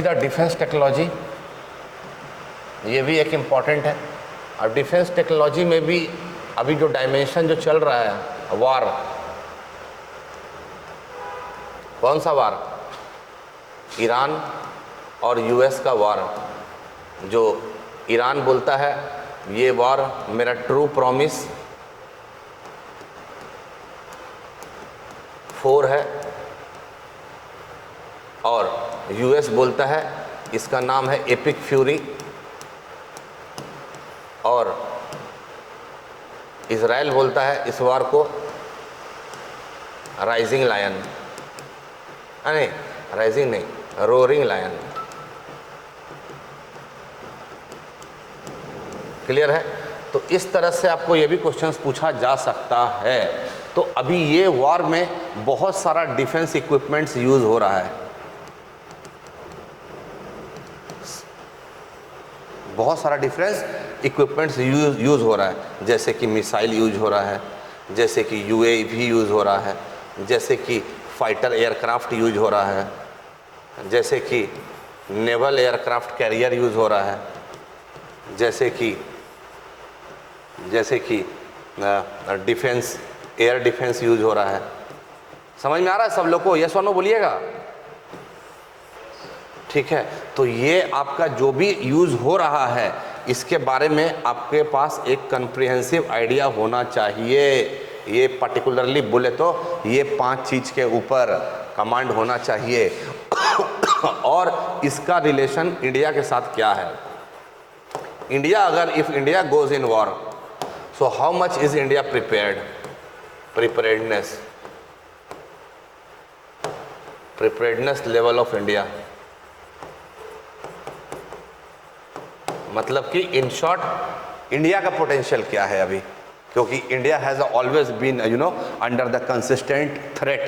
The defence technology, ये भी एक इम्पॉर्टेंट है। और डिफेंस टेक्नोलॉजी में भी अभी जो डायमेंशन जो चल रहा है, वार, कौन सा वार? ईरान और यूएस का वार। जो ईरान बोलता है ये वार मेरा ट्रू प्रॉमिस 4 है, और यूएस बोलता है इसका नाम है एपिक फ्यूरी, और इजराइल बोलता है इस वार को राइजिंग लायन, नहीं राइजिंग नहीं, रोरिंग लायन। क्लियर है? तो इस तरह से आपको ये भी क्वेश्चंस पूछा जा सकता है। तो अभी ये वॉर में बहुत सारा डिफेंस इक्विपमेंट्स यूज हो रहा है, बहुत सारा डिफेंस इक्विपमेंट्स यूज हो रहा है, जैसे कि मिसाइल यूज हो रहा है, जैसे कि यूएवी यूज हो रहा है, जैसे कि फाइटर एयरक्राफ्ट यूज हो रहा है, जैसे कि नेवल एयरक्राफ्ट कैरियर यूज हो रहा है, जैसे कि डिफेंस एयर डिफेंस यूज हो रहा है। समझ में आ रहा है सब लोग को? यस और नो बोलिएगा। ठीक है, तो ये आपका जो भी यूज हो रहा है इसके बारे में आपके पास एक कंप्रिहेंसिव आइडिया होना चाहिए। ये पर्टिकुलरली बोले तो ये 5 चीज के ऊपर कमांड होना चाहिए। और इसका रिलेशन इंडिया के साथ क्या है? इंडिया, अगर if India goes in war, so how much is India prepared? Preparedness level of India, मतलब कि इन शॉर्ट इंडिया का पोटेंशियल क्या है अभी? क्योंकि India has always been under the consistent threat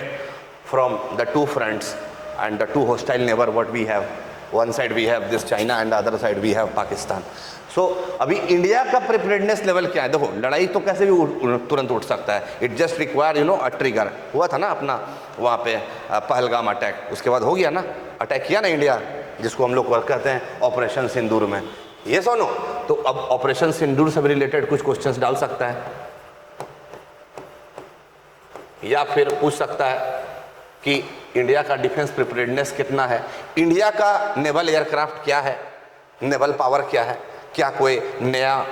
from the 2 fronts and the 2 hostile neighbor what we have. One side we have this China and the other side we have Pakistan. So अभी India का preparedness level क्या है? देखो, लड़ाई तो कैसे भी तुरंत उठ सकता है, it just require a trigger. हुआ था ना अपना वहाँ पे पहलगाम अटैक, उसके बाद हो गया ना, अटैक किया ना इंडिया, जिसको हम लोग कहते हैं ऑपरेशन सिंदूर में। ये सुनो, तो अब ऑपरेशन सिंदूर से रिलेटेड कुछ क्वेश्चंस डाल सकता है, या फिर पूछ सकता है कि इंडिया का डिफेंस प्रिपेयर्डनेस कितना है, इंडिया का नेवल एयरक्राफ्ट क्या है, नेवल पावर क्या है, क्या कोई नया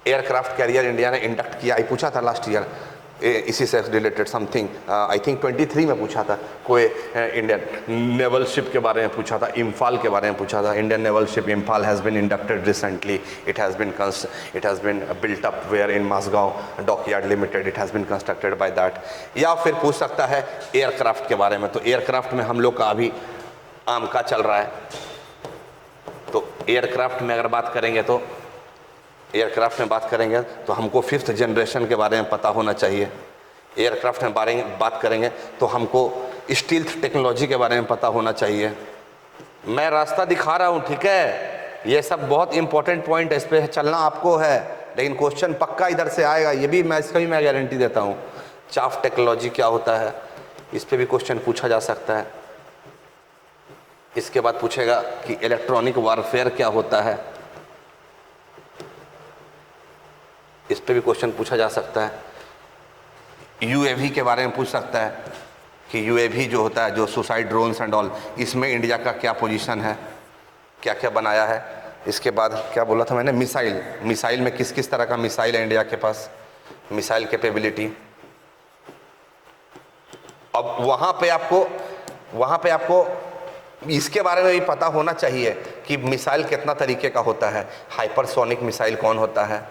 एयरक्राफ्ट कैरियर इंडिया ने इंडक्ट किया? पूछा था लास्ट ईयर इसी से रिलेटेड समथिंग, आई थिंक 23 में पूछा था। कोई इंडियन नेवल शिप के बारे में पूछा था, इम्फाल के बारे में पूछा था। Indian naval ship Imphal has been inducted recently, it has been built up where in Mazagon dockyard limited, it has been constructed by that. या फिर पूछ सकता है एयरक्राफ्ट के बारे में, तो एयरक्राफ्ट में हम लोग का अभी आम का चल रहा है, तो एयरक्राफ्ट में अगर बात करेंगे तो हमको 5th जनरेशन के बारे में पता होना चाहिए। एयरक्राफ्ट में बात करेंगे तो हमको स्टील्थ टेक्नोलॉजी के बारे में पता होना चाहिए। मैं रास्ता दिखा रहा हूँ, ठीक है? ये सब बहुत इंपॉर्टेंट पॉइंट है, इस पर चलना आपको है, लेकिन क्वेश्चन पक्का इधर से आएगा, ये भी मैं इसका भी मैं गारंटी देता हूँ। चाफ टेक्नोलॉजी क्या होता है, इस पर भी क्वेश्चन पूछा जा सकता है। इसके बाद पूछेगा कि इलेक्ट्रॉनिक वारफेयर क्या होता है, इस पे भी क्वेश्चन पूछा जा सकता है। यूएवी के बारे में पूछ सकता है कि यूएवी जो होता है, जो सुसाइड ड्रोन्स एंड ऑल, इसमें इंडिया का क्या पोजीशन है, क्या क्या बनाया है। इसके बाद क्या बोला था मैंने, मिसाइल में किस किस तरह का मिसाइल है इंडिया के पास, मिसाइल कैपेबिलिटी। अब वहाँ पे आपको इसके बारे में भी पता होना चाहिए कि मिसाइल कितना तरीके का होता है। हाइपरसोनिक मिसाइल कौन होता है,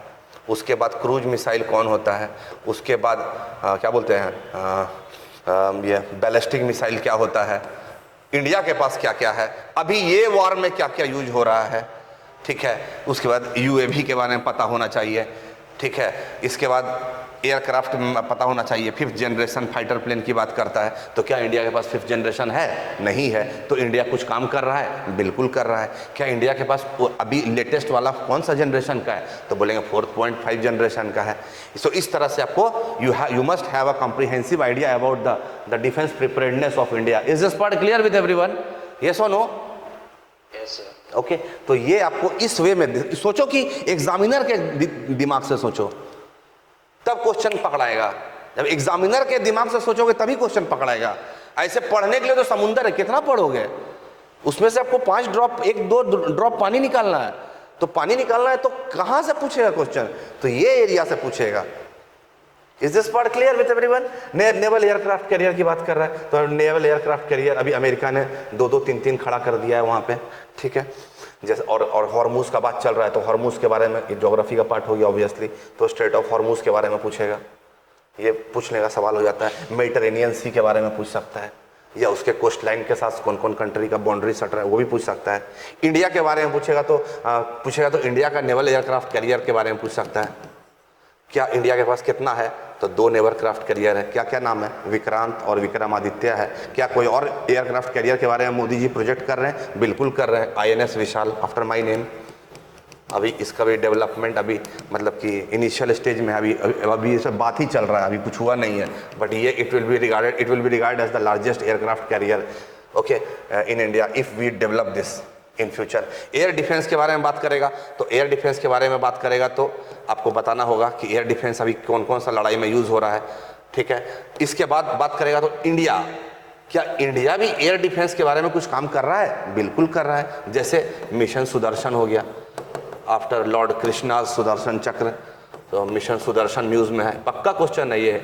उसके बाद क्रूज मिसाइल कौन होता है, उसके बाद क्या बोलते हैं ये बैलिस्टिक मिसाइल क्या होता है, इंडिया के पास क्या क्या है, अभी ये वॉर में क्या क्या यूज हो रहा है, ठीक है। उसके बाद यूएवी के बारे में पता होना चाहिए, ठीक है। इसके बाद एयरक्राफ्ट में पता होना चाहिए। 5th जनरेशन फाइटर प्लेन की बात करता है, तो क्या इंडिया के पास 5th जनरेशन है? नहीं है। तो इंडिया कुछ काम कर रहा है? बिल्कुल कर रहा है। क्या इंडिया के पास अभी लेटेस्ट वाला कौन सा जनरेशन का है? तो बोलेंगे 4.5 जनरेशन का है। सो इस तरह से आपको you must have a comprehensive idea about the defence preparedness of India. Is this part clear with everyone? Yes और नो? Yes sir. ओके, तो ये आपको इस वे में सोचो कि एग्जामिनर के दिमाग से सोचो, तब क्वेश्चन पकड़ाएगा। जब एग्जामिनर के दिमाग से सोचोगे तभी क्वेश्चन पकड़ाएगा। ऐसे पढ़ने के लिए तो समुंदर है, कितना पढ़ोगे, उसमें से आपको 5 ड्रॉप, 1-2 ड्रॉप पानी निकालना है, तो पानी निकालना है तो कहां से पूछेगा क्वेश्चन, तो ये एरिया से पूछेगा। Is this part clear with everyone? Naval aircraft carrier की बात कर रहा है, तो नेवल एयरक्राफ्ट कैरियर अभी अमेरिका ने 2-2, 3-3 खड़ा कर दिया है वहां पे, ठीक है। जैसे और हॉर्मूज का बात चल रहा है, तो हॉर्मूज के बारे में ज्योग्राफी का पार्ट हो गया ऑब्वियसली, तो स्ट्रेट ऑफ हॉर्मूज के बारे में पूछेगा, ये पूछने का सवाल हो जाता है। मेडिटेरेनियन सी के बारे में पूछ सकता है, या उसके कोस्ट लाइन के साथ कौन कौन कंट्री का बाउंड्री सट रहा है वो भी पूछ सकता है। इंडिया के बारे में पूछेगा तो इंडिया का नेवल एयरक्राफ्ट कैरियर के बारे में पूछ सकता है। क्या इंडिया के पास कितना है, तो 2 नेवल क्राफ्ट कैरियर है। क्या क्या नाम है, विक्रांत और विक्रमादित्य है। क्या कोई और एयरक्राफ्ट कैरियर के बारे में मोदी जी प्रोजेक्ट कर रहे हैं? बिल्कुल कर रहे हैं, INS Vishal after my name. अभी इसका भी डेवलपमेंट अभी मतलब कि इनिशियल स्टेज में, अभी सब बात ही चल रहा है, अभी कुछ हुआ नहीं है, बट ये it will be regarded as the largest aircraft carrier okay in India if we develop this in future. Air defence के बारे में बात करेगा, तो एयर डिफेंस के बारे में बात करेगा तो आपको बताना होगा कि एयर डिफेंस अभी कौन कौन सा लड़ाई में यूज हो रहा है, ठीक है। इसके बाद बात करेगा तो इंडिया, क्या इंडिया भी एयर डिफेंस के बारे में कुछ काम कर रहा है? बिल्कुल कर रहा है। जैसे मिशन सुदर्शन हो गया, आफ्टर लॉर्ड कृष्णा सुदर्शन चक्र, तो मिशन सुदर्शन न्यूज में है, पक्का क्वेश्चन है ये,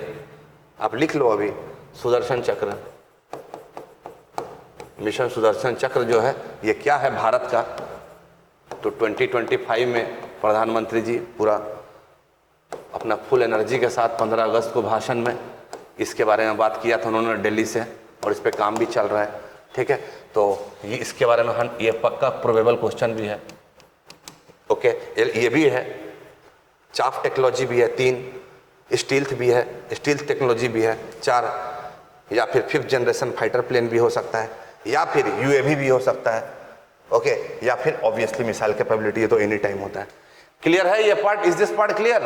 आप लिख लो अभी, सुदर्शन चक्र। मिशन सुदर्शन चक्र जो है ये क्या है भारत का, तो 2025 में प्रधानमंत्री जी पूरा अपना फुल एनर्जी के साथ 15 अगस्त को भाषण में इसके बारे में बात किया था उन्होंने दिल्ली से, और इस पे काम भी चल रहा है, ठीक है। तो ये इसके बारे में ये पक्का प्रोबेबल क्वेश्चन भी है, ओके। ये भी है, चाफ टेक्नोलॉजी भी है 3, स्टील्थ भी है, स्टील्थ टेक्नोलॉजी भी है 4, या फिर 5th जनरेशन फाइटर प्लेन भी हो सकता है, या फिर UAV भी हो सकता है, ओके, या फिर ऑब्वियसली मिसाइल कैपेबिलिटी, ये तो एनी टाइम होता है। क्लियर है ये part? Is this part clear?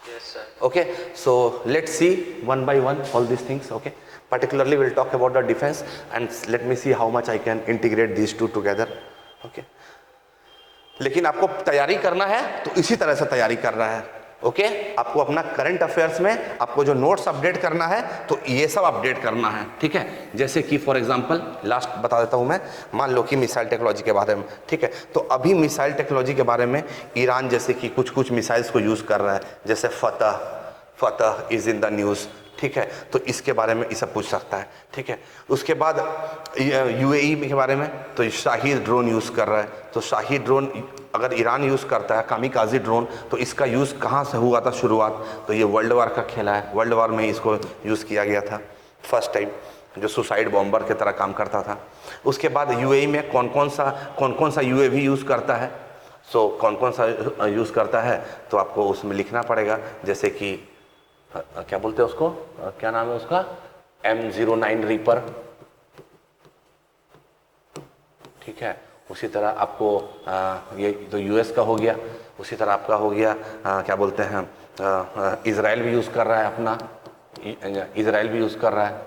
Yes sir. Okay, so let's see one by one all these things, okay. Particularly we'll talk about the defense and let me see how much I can integrate these two together, okay. लेकिन आपको तैयारी करना है तो इसी तरह से तैयारी करना है, ओके। आपको अपना करंट अफेयर्स में आपको जो नोट्स अपडेट करना है तो ये सब अपडेट करना है, ठीक है। जैसे कि फॉर एग्जांपल लास्ट बता देता हूं मैं, मान लो कि मिसाइल टेक्नोलॉजी के बारे में, ठीक है। तो अभी मिसाइल टेक्नोलॉजी के बारे में ईरान जैसे कि कुछ मिसाइल्स को यूज़ कर रहा है, जैसे फतह इज़ इन द न्यूज़, ठीक है। तो इसके बारे में ये सब पूछ सकता है, ठीक है। उसके बाद UAE के बारे में, तो शाहीद ड्रोन यूज़ कर रहा है, तो शाहीद ड्रोन अगर ईरान यूज़ करता है, कामिकाजी ड्रोन, तो इसका यूज़ कहाँ से हुआ था शुरुआत, तो ये वर्ल्ड वार का खेला है, वर्ल्ड वार में ही इसको यूज़ किया गया था फर्स्ट टाइम, जो सुसाइड बॉम्बर की तरह काम करता था। उसके बाद UAE में कौन कौन सा UAV यूज़ करता है, सो कौन कौन सा यूज़ करता है तो आपको उसमें लिखना पड़ेगा। जैसे कि क्या बोलते हैं उसको, क्या नाम है उसका, M09 रीपर, ठीक है। उसी तरह आपको ये तो US का हो गया, उसी तरह आपका हो गया क्या बोलते हैं, इजराइल भी यूज़ कर रहा है अपना, इजराइल भी यूज़ कर रहा है,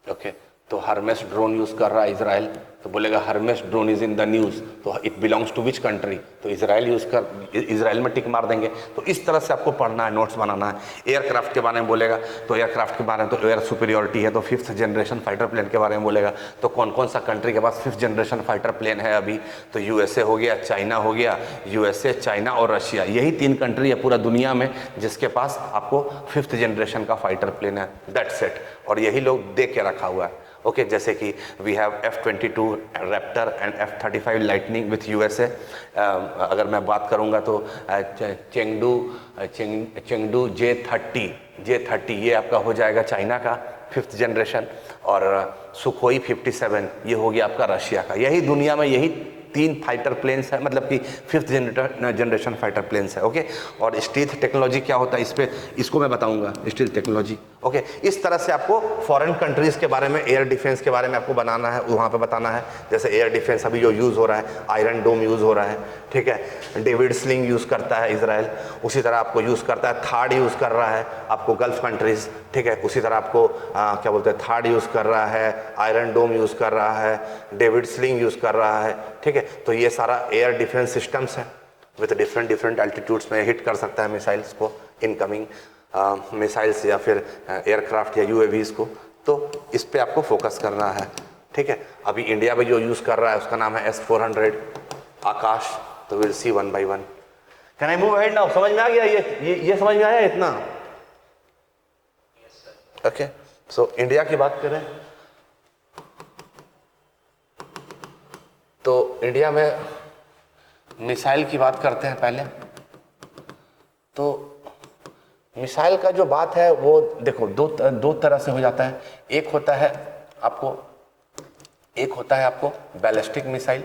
ओके। तो हर्मेस ड्रोन यूज़ कर रहा है इजराइल, तो बोलेगा Hermes drone is in the news, तो it belongs to which country, तो इजराइल में टिक मार देंगे। तो इस तरह से आपको पढ़ना है, नोट्स बनाना है। एयरक्राफ्ट के बारे में बोलेगा तो एयरक्राफ्ट के बारे में, तो एयर सुपीरियॉरिटी है, तो 5th जनरेशन फाइटर प्लेन के बारे में बोलेगा, तो कौन कौन सा कंट्री के पास 5th जनरेशन फाइटर प्लेन है अभी, तो USA हो गया, चाइना हो गया, USA, चाइना और रशिया, यही 3 कंट्री है पूरा दुनिया में जिसके पास आपको 5th जनरेशन का फाइटर प्लेन है, दैट्स इट। और यही लोग दे के रखा हुआ है, ओके। जैसे कि we have F-22 raptor and F-35 lightning with USA। अगर मैं बात करूंगा तो चेंगडू J-30 ये आपका हो जाएगा चाइना का 5th जनरेशन, और सुखोई 57 ये हो गया आपका रशिया का। यही दुनिया में यही 3 फाइटर प्लेन्स है, मतलब कि 5th जनरेशन फाइटर प्लेन्स है। ओके, और स्टील्थ टेक्नोलॉजी क्या होता है इस पे, इसको मैं बताऊंगा, स्टील्थ टेक्नोलॉजी। ओके, इस तरह से आपको फॉरेन कंट्रीज के बारे में, एयर डिफेंस के बारे में आपको बनाना है, वहाँ पे बताना है। जैसे एयर डिफेंस अभी जो यूज़ हो रहा है, आयरन डोम यूज़ हो रहा है, ठीक है, डेविड स्लिंग यूज़ करता है इजराइल, उसी तरह आपको यूज़ करता है, थार्ड यूज़ कर रहा है आपको गल्फ कंट्रीज, ठीक है, उसी तरह आपको क्या बोलते हैं, थार्ड यूज़ कर रहा है, आयरन डोम यूज़ कर रहा है, डेविड स्लिंग यूज़ कर रहा है, ठीक है। तो ये सारा एयर डिफेंस सिस्टम्स हैं, विथ डिफरेंट डिफरेंट एल्टीट्यूड्स में हिट कर सकता है मिसाइल्स को, इनकमिंग मिसाइल्स या फिर एयरक्राफ्ट या यूएवीज को। तो इस पे आपको फोकस करना है, ठीक है। अभी इंडिया में जो यूज़ कर रहा है उसका नाम है S-400 आकाश। तो will see one by one. Can I move ahead now? समझ में आ गया? ये समझ में आया इतना? ओके, सो इंडिया की बात करें तो इंडिया में मिसाइल की बात करते हैं पहले। तो मिसाइल का जो बात है वो देखो दो तरह से हो जाता है। एक होता है आपको बैलिस्टिक मिसाइल,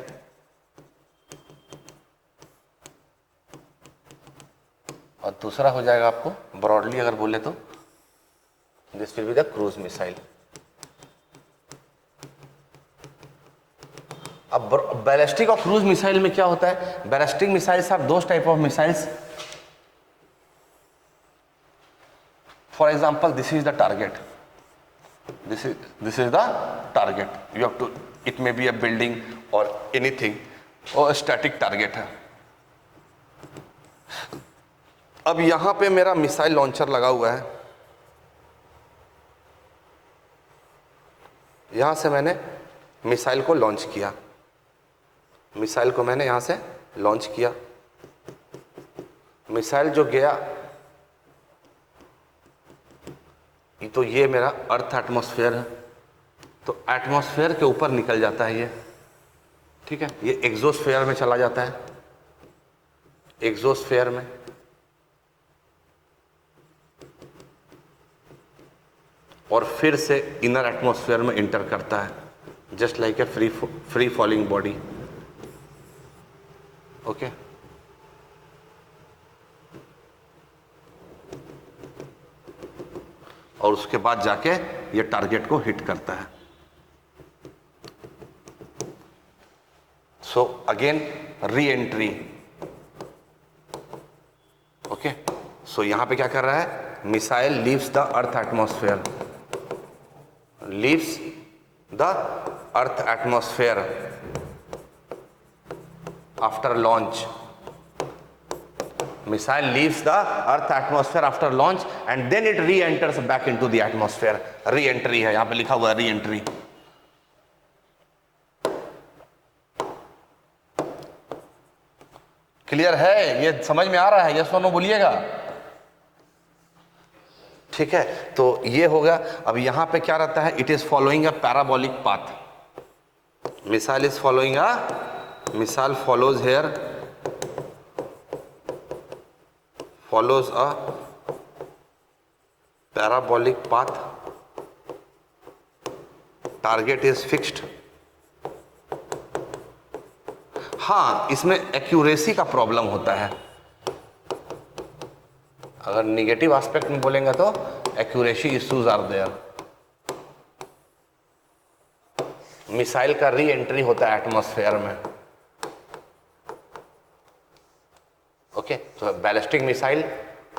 और दूसरा हो जाएगा आपको, ब्रॉडली अगर बोले तो, this will be the cruise missile. अब बैलिस्टिक और क्रूज मिसाइल में क्या होता है? Ballistic missiles are those type of missiles, for example this is the target, this is the target, you have to, it may be a building or anything, और static target है। अब यहां पे मेरा मिसाइल लॉन्चर लगा हुआ है, यहां से मैंने मिसाइल को लॉन्च किया, मिसाइल को मैंने यहां से लॉन्च किया। मिसाइल जो गया तो ये मेरा अर्थ एटमॉस्फेयर है, तो एटमॉस्फेयर के ऊपर निकल जाता है ये, ठीक है, ये एग्जोस्फेयर में चला जाता है, एग्जोस्फेयर में, और फिर से इनर एटमॉस्फेयर में इंटर करता है, just like a free falling body. Okay, और उसके बाद जाके ये टारगेट को हिट करता है। So again re entry. Okay, so यहां पे क्या कर रहा है? Missile leaves the earth atmosphere, leaves the earth atmosphere after launch. Missile leaves the earth atmosphere after launch and then it re-enters back into the atmosphere. Re-entry है, यहां पे लिखा हुआ है re-entry। क्लियर है? ये समझ में आ रहा है? यस और नो बोलिएगा। ठीक है, तो ये होगा। अब यहां पे क्या रहता है? It is following a parabolic path. Missile is following a, missile follows here, follows a parabolic path, target is fixed। हाँ, इसमें एक्यूरेसी का प्रॉब्लम होता है, अगर निगेटिव एस्पेक्ट में बोलेंगे तो accuracy issues are there. Missile का री एंट्री होता है एटमॉस्फेयर में। Okay, so ballistic missile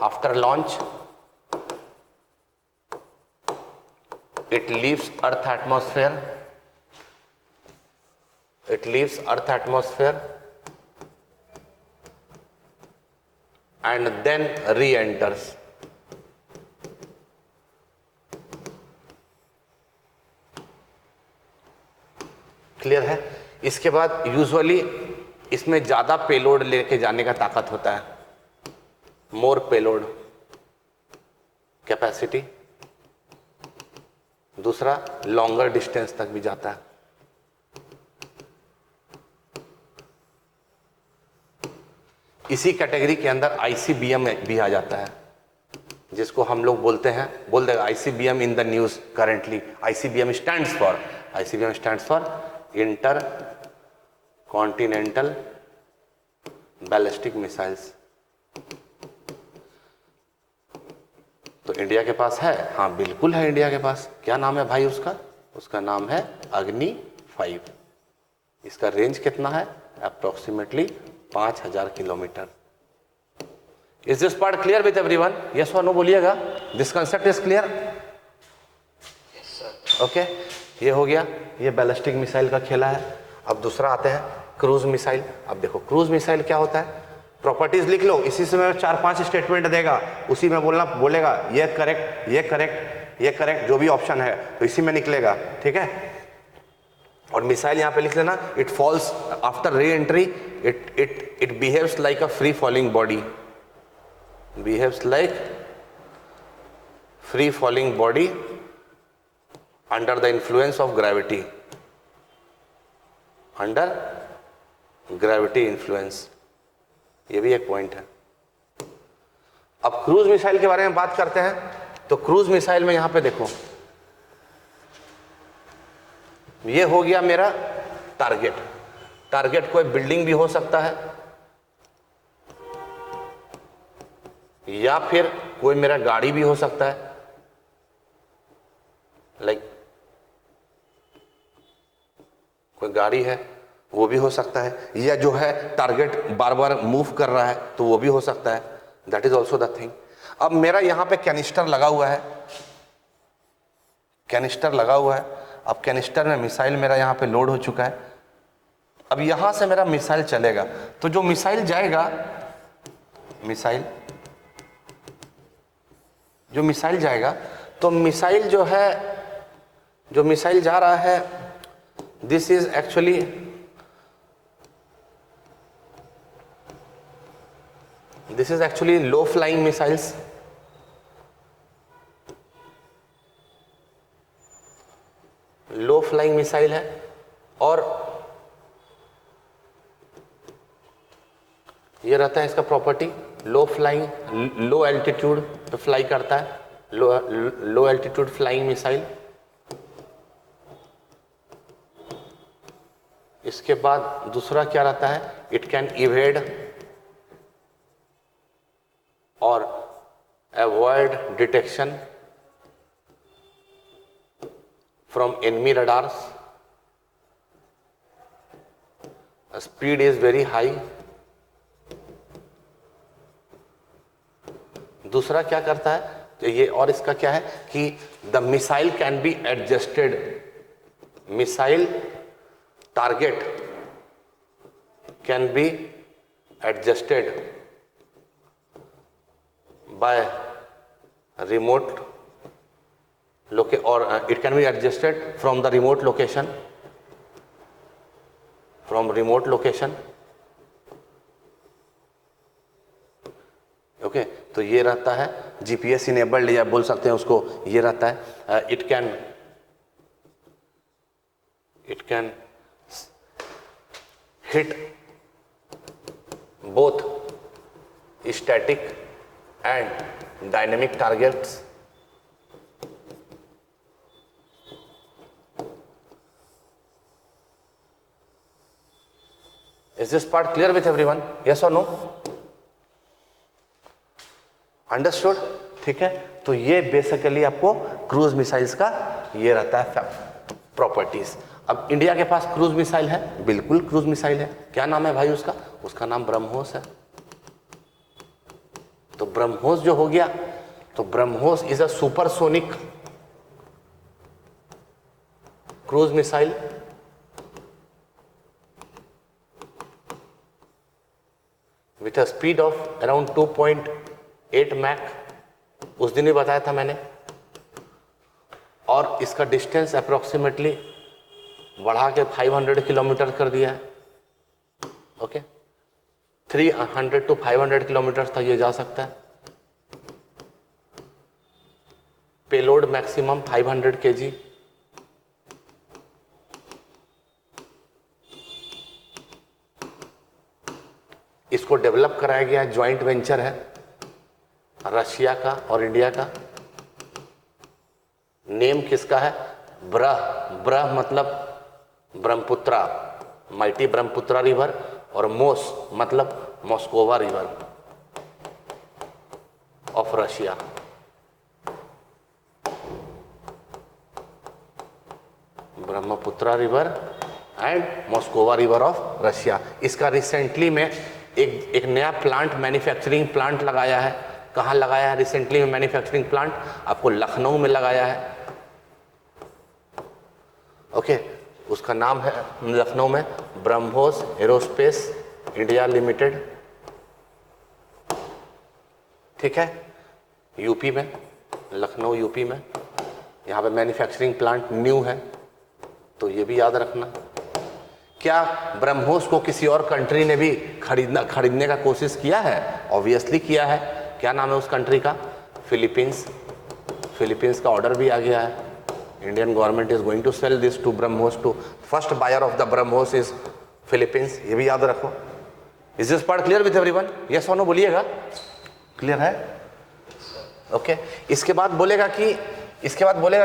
after launch it leaves earth atmosphere, it leaves earth atmosphere and then re-enters। Clear है? इसके बाद यूजुअली इसमें ज्यादा पेलोड लेके जाने का ताकत होता है, मोर पेलोड कैपेसिटी। दूसरा, लॉन्गर डिस्टेंस तक भी जाता है। इसी कैटेगरी के अंदर आईसीबीएम भी आ जाता है, जिसको हम लोग बोल देगा ICBM in the news currently. ICBM stands for inter continental ballistic missiles. तो इंडिया के पास है? हाँ बिल्कुल है इंडिया के पास। क्या नाम है भाई उसका? उसका नाम है अग्नि 5। इसका रेंज कितना है? Approximately 5000 kilometre. Is this part clear with everyone? Yes और नो बोलिएगा। This concept is clear? Okay, ये हो गया, ये बैलिस्टिक मिसाइल का खेला है। अब दूसरा आते हैं क्रूज मिसाइल। अब देखो क्रूज मिसाइल क्या होता है, प्रॉपर्टीज लिख लो, इसी से मैं 4-5 स्टेटमेंट देगा, उसी में बोलेगा ये करेक्ट, ये करेक्ट, ये करेक्ट, जो भी ऑप्शन है तो इसी में निकलेगा, ठीक है। और मिसाइल यहाँ पे लिख लेना, it falls after re entry, it behaves like a free falling body, behaves like free falling body under the influence of gravity, under gravity influence. ये भी एक पॉइंट है। अब क्रूज मिसाइल के बारे में बात करते हैं। तो क्रूज मिसाइल में यहां पे देखो, ये हो गया मेरा टारगेट। टारगेट कोई बिल्डिंग भी हो सकता है या फिर कोई मेरा गाड़ी भी हो सकता है, लाइक कोई गाड़ी है वो भी हो सकता है, या जो है टारगेट बार बार मूव कर रहा है तो वो भी हो सकता है, that is also the thing. अब मेरा यहां पे कैनिस्टर लगा हुआ है, कैनिस्टर लगा हुआ है। अब कैनिस्टर में मिसाइल मेरा यहां पे लोड हो चुका है। अब यहां से मेरा मिसाइल चलेगा, तो जो मिसाइल जाएगा, मिसाइल जाएगा, तो मिसाइल जो है, जो मिसाइल जा रहा है, this is actually low flying missiles. Low flying missile है और ये रहता है इसका प्रॉपर्टी, लो फ्लाइंग, लो एल्टीट्यूड पे फ्लाई करता है, लो एल्टीट्यूड फ्लाइंग मिसाइल। इसके बाद दूसरा क्या रहता है, इट कैन इवेड और avoid detection from enemy radars, speed is very high. दूसरा क्या करता है, तो ये, और इसका क्या है कि the missile can be adjusted, missile target can be adjusted by remote or it can be adjusted from the remote location, from remote location, okay. तो ये रहता है जीपीएस इनेबल्ड, या बोल सकते हैं उसको, ये रहता है it can hit both static and dynamic targets. Is this part clear with everyone? Yes or no? Understood? ठीक है, तो ये बेसिकली आपको क्रूज मिसाइल्स का ये रहता है प्रॉपर्टीज। अब इंडिया के पास क्रूज मिसाइल है, बिल्कुल क्रूज मिसाइल है। क्या नाम है भाई उसका? उसका नाम ब्रह्मोस है। तो ब्रह्मोस जो हो गया, तो BrahMos is a supersonic cruise missile with a speed of around 2.8 Mach, उस दिन भी बताया था मैंने। और इसका डिस्टेंस अप्रोक्सीमेटली बढ़ा के 500 किलोमीटर कर दिया है, ओके। 300 to 500 किलोमीटर तक ये जा सकता है। Payload maximum 500 kg। इसको डेवलप कराया गया, ज्वाइंट वेंचर है रशिया का और इंडिया का। नेम किसका है? ब्रह मतलब ब्रह्मपुत्रा, माइटी ब्रह्मपुत्रा रिवर, और मोस मतलब Moskva river of Russia. Brahmaputra river and Moskva river of Russia. इसका रिसेंटली में एक नया प्लांट, मैन्युफैक्चरिंग प्लांट लगाया है। कहाँ लगाया है रिसेंटली में मैन्युफैक्चरिंग प्लांट? आपको लखनऊ में लगाया है। ओके, उसका नाम है लखनऊ में ब्रह्मोस एरोस्पेस इंडिया लिमिटेड। ठीक है, यूपी में, लखनऊ यूपी में। यहाँ पे मैन्युफैक्चरिंग प्लांट न्यू है, तो ये भी याद रखना। क्या ब्रह्मोस को किसी और कंट्री ने भी खरीदने का कोशिश किया है? ऑब्वियसली किया है। क्या नाम है उस कंट्री का? फिलीपींस। फिलीपींस का ऑर्डर भी आ गया है। Indian government is going to sell this to BrahMos, to first buyer of the BrahMos is Philippines. ये भी याद रखो। Is this part clear with everyone? Yes और नो बोलिएगा। क्लियर है? ओके। इसके बाद बोलेगा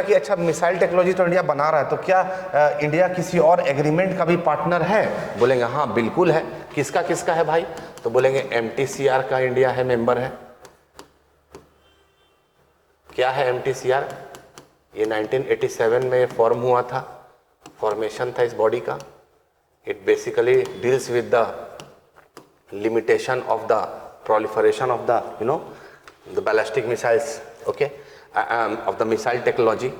कि अच्छा मिसाइल टेक्नोलॉजी तो इंडिया बना रहा है, तो क्या इंडिया किसी और एग्रीमेंट का भी पार्टनर है? बोलेंगे हाँ बिल्कुल है। किसका किसका है भाई? तो बोलेंगे MTCR का इंडिया है, मेंबर है। क्या है MTCR? ये 1987 में फॉर्म हुआ था, फॉर्मेशन था इस बॉडी का। It basically deals with the limitation of the proliferation of the the ballistic missiles, okay, of the missile technology.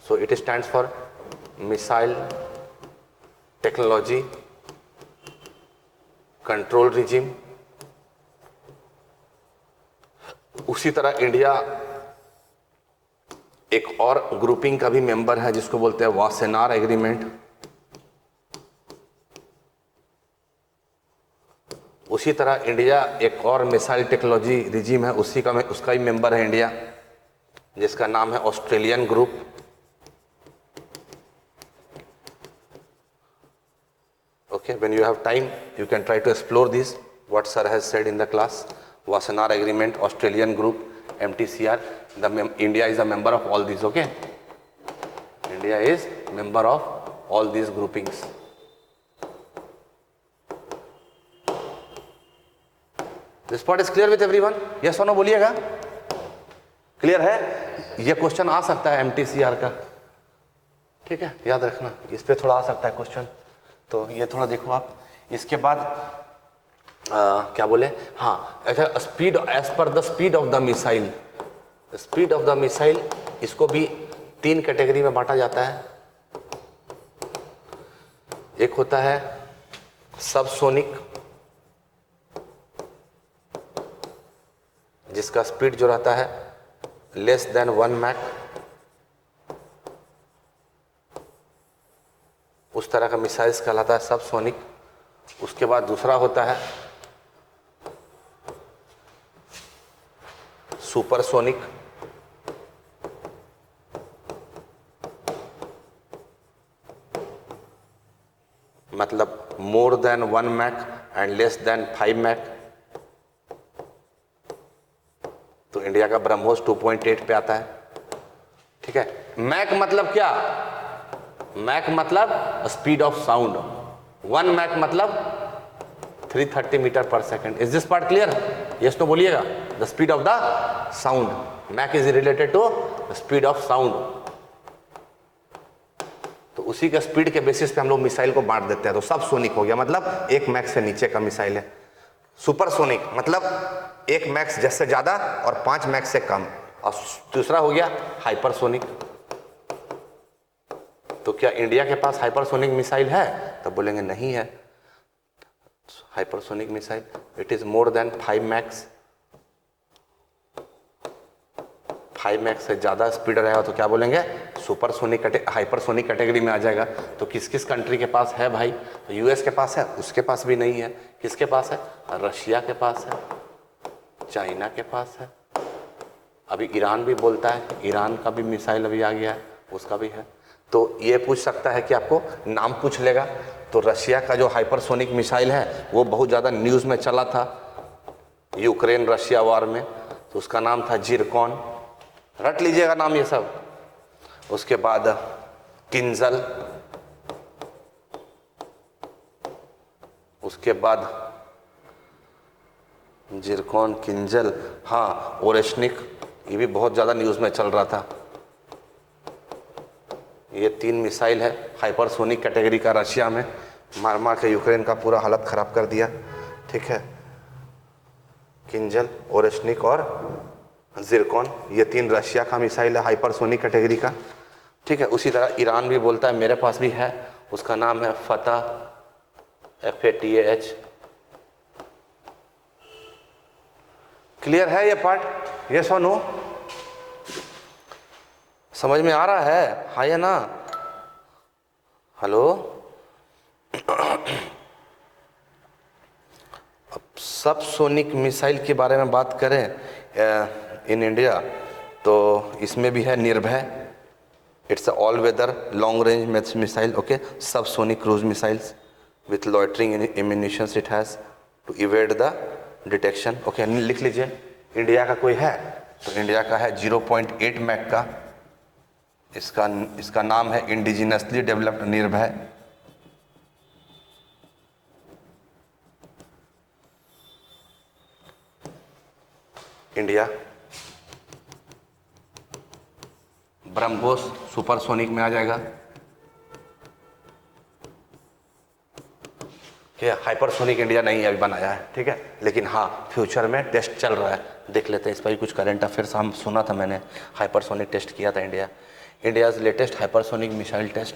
So it stands for Missile Technology Control Regime. उसी तरह India एक और grouping का भी member है जिसको बोलते हैं वासेनार एग्रीमेंट। उसी तरह इंडिया एक और मिसाइल टेक्नोलॉजी रिजीम है, उसका ही मेंबर है इंडिया, जिसका नाम है Australian group. Okay, when you have time you can try to explore this what sir has said in the class. Wassenaar agreement, Australian group, MTCR, India is a member of all this. Okay, India is member of all this groupings. This part is clear with everyone? Yes और no बोलिएगा। Clear है? ये question आ सकता है MTCR का, ठीक है, याद रखना। इस पे थोड़ा आ सकता है क्वेश्चन, तो ये थोड़ा देखो आप। इसके बाद क्या बोले, हाँ अच्छा, speed as per the speed of the missile. Speed of the missile, इसको भी 3 कैटेगरी में बांटा जाता है। एक होता है सबसोनिक, जिसका स्पीड जो रहता है लेस देन 1 मैक, उस तरह का मिसाइल्स कहलाता है सबसोनिक। उसके बाद दूसरा होता है सुपरसोनिक, मतलब more than 1 Mach and less than 5 मैक। तो इंडिया का ब्रह्मोस 2.8 पे आता है, ठीक है। मैक मतलब क्या? मैक मतलब स्पीड ऑफ साउंड। 1 मैक मतलब 330 मीटर पर second. Is this part clear? Yes no बोलिएगा। The speed of the sound, Mach is related to speed of sound. तो उसी के स्पीड के बेसिस पे हम लोग मिसाइल को बांट देते हैं। तो सब सोनिक हो गया, मतलब 1 मैक से नीचे का मिसाइल है। सुपरसोनिक मतलब 1 मैक से ज्यादा और 5 मैक से कम। और दूसरा हो गया हाइपरसोनिक। तो क्या इंडिया के पास हाइपरसोनिक मिसाइल है? तो बोलेंगे नहीं है। Hypersonic missile it is more than 5 max. 5 max से ज्यादा स्पीड रहेगा तो क्या बोलेंगे? सुपरसोनिक हाइपरसोनिक कैटेगरी में आ जाएगा। तो किस किस कंट्री के पास है भाई? तो यूएस के पास है, उसके पास भी नहीं है। किसके पास है? रशिया के पास है, चाइना के पास है। अभी ईरान भी बोलता है, ईरान का भी मिसाइल अभी आ गया है, उसका भी है। तो ये पूछ सकता है कि आपको नाम पूछ लेगा। तो रशिया का जो हाइपरसोनिक मिसाइल है वो बहुत ज़्यादा न्यूज़ में चला था यूक्रेन रशिया वॉर में। तो उसका नाम था जिरकॉन, रट लीजिएगा नाम ये सब। उसके बाद किंजल, उसके बाद जिरकॉन, किंजल, हाँ ओरेशनिक, ये भी बहुत ज़्यादा न्यूज़ में चल रहा था। ये 3 मिसाइल है हाइपरसोनिक कैटेगरी का, रशिया में मार मार के यूक्रेन का पूरा हालत ख़राब कर दिया। ठीक है, किंजल, ओरेशनिक और जिरकॉन, ये 3 रशिया का मिसाइल है हाइपरसोनिक कैटेगरी का। ठीक है, उसी तरह ईरान भी बोलता है, मेरे पास भी है, उसका नाम है फतह, FATAH। क्लियर है ये पार्ट? यस और नो? समझ में आ रहा है? हाँ या ना? हेलो? अब सब सोनिक मिसाइल के बारे में बात करें इन इंडिया, तो इसमें भी है Nirbhay. It's a all weather long range missile, okay, sub sonic cruise missiles with loitering ammunitions it has to evade the detection. Okay, लिख लीजिए। इंडिया का कोई है तो इंडिया का है 0.8 मैक का, इसका नाम है इंडिजिनसली डेवलप्ड निर्भय। इंडिया ब्रह्मोस सुपरसोनिक में आ जाएगा। हाइपरसोनिक इंडिया नहीं अभी बनाया है, ठीक है, लेकिन हाँ फ्यूचर में टेस्ट चल रहा है, देख लेते हैं। इस पर भी कुछ करंट अफेयर्स हम सुना था मैंने, हाइपरसोनिक टेस्ट किया था India. India's latest hypersonic missile test.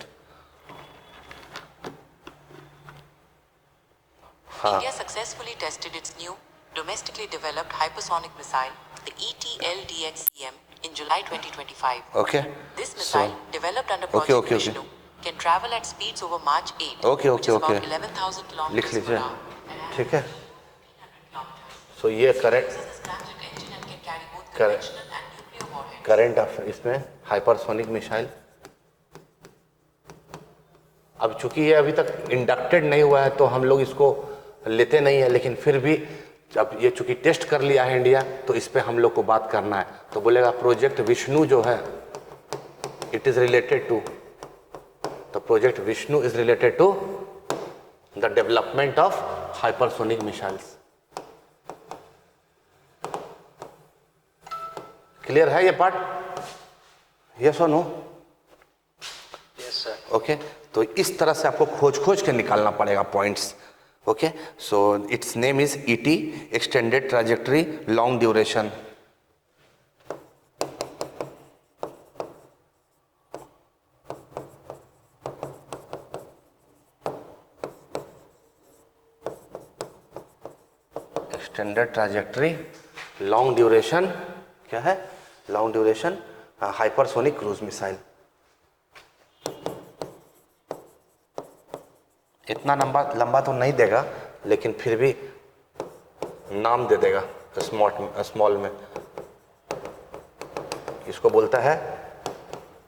हाँ, India successfully tested its new domestically developed hypersonic missile, the ET-LDH-CM, in July 2025. okay. This missile, developed under okay, Project okay, Vishnu, can travel at speeds over Mach 8, Okay, which is okay, about okay. 11,000 लिख kilometers per लीजिए, hour. ठीक है। सो ये current Uses a scramjet engine and can carry both Correct. conventional and nuclear warheads. Current affair इसमें hypersonic missile. अब चूंकि ये अभी तक इंडक्टेड नहीं हुआ है तो हम लोग इसको लेते नहीं है, लेकिन फिर भी जब ये चूंकि टेस्ट कर लिया है इंडिया, तो इस पे हम लोग को बात करना है। तो बोलेगा प्रोजेक्ट विष्णु जो है, it is related to, the project Vishnu is related to the development of hypersonic missiles. Clear है ये पार्ट? यस और नो? Yes sir. ओके, तो इस तरह से आपको खोज खोज के निकालना पड़ेगा points. Okay, so it's name is ET, extended trajectory long duration. Extended trajectory long duration, क्या है? Long duration hypersonic cruise missile. इतना लंबा तो नहीं देगा, लेकिन फिर भी नाम दे देगा स्मॉल में। इसको बोलता है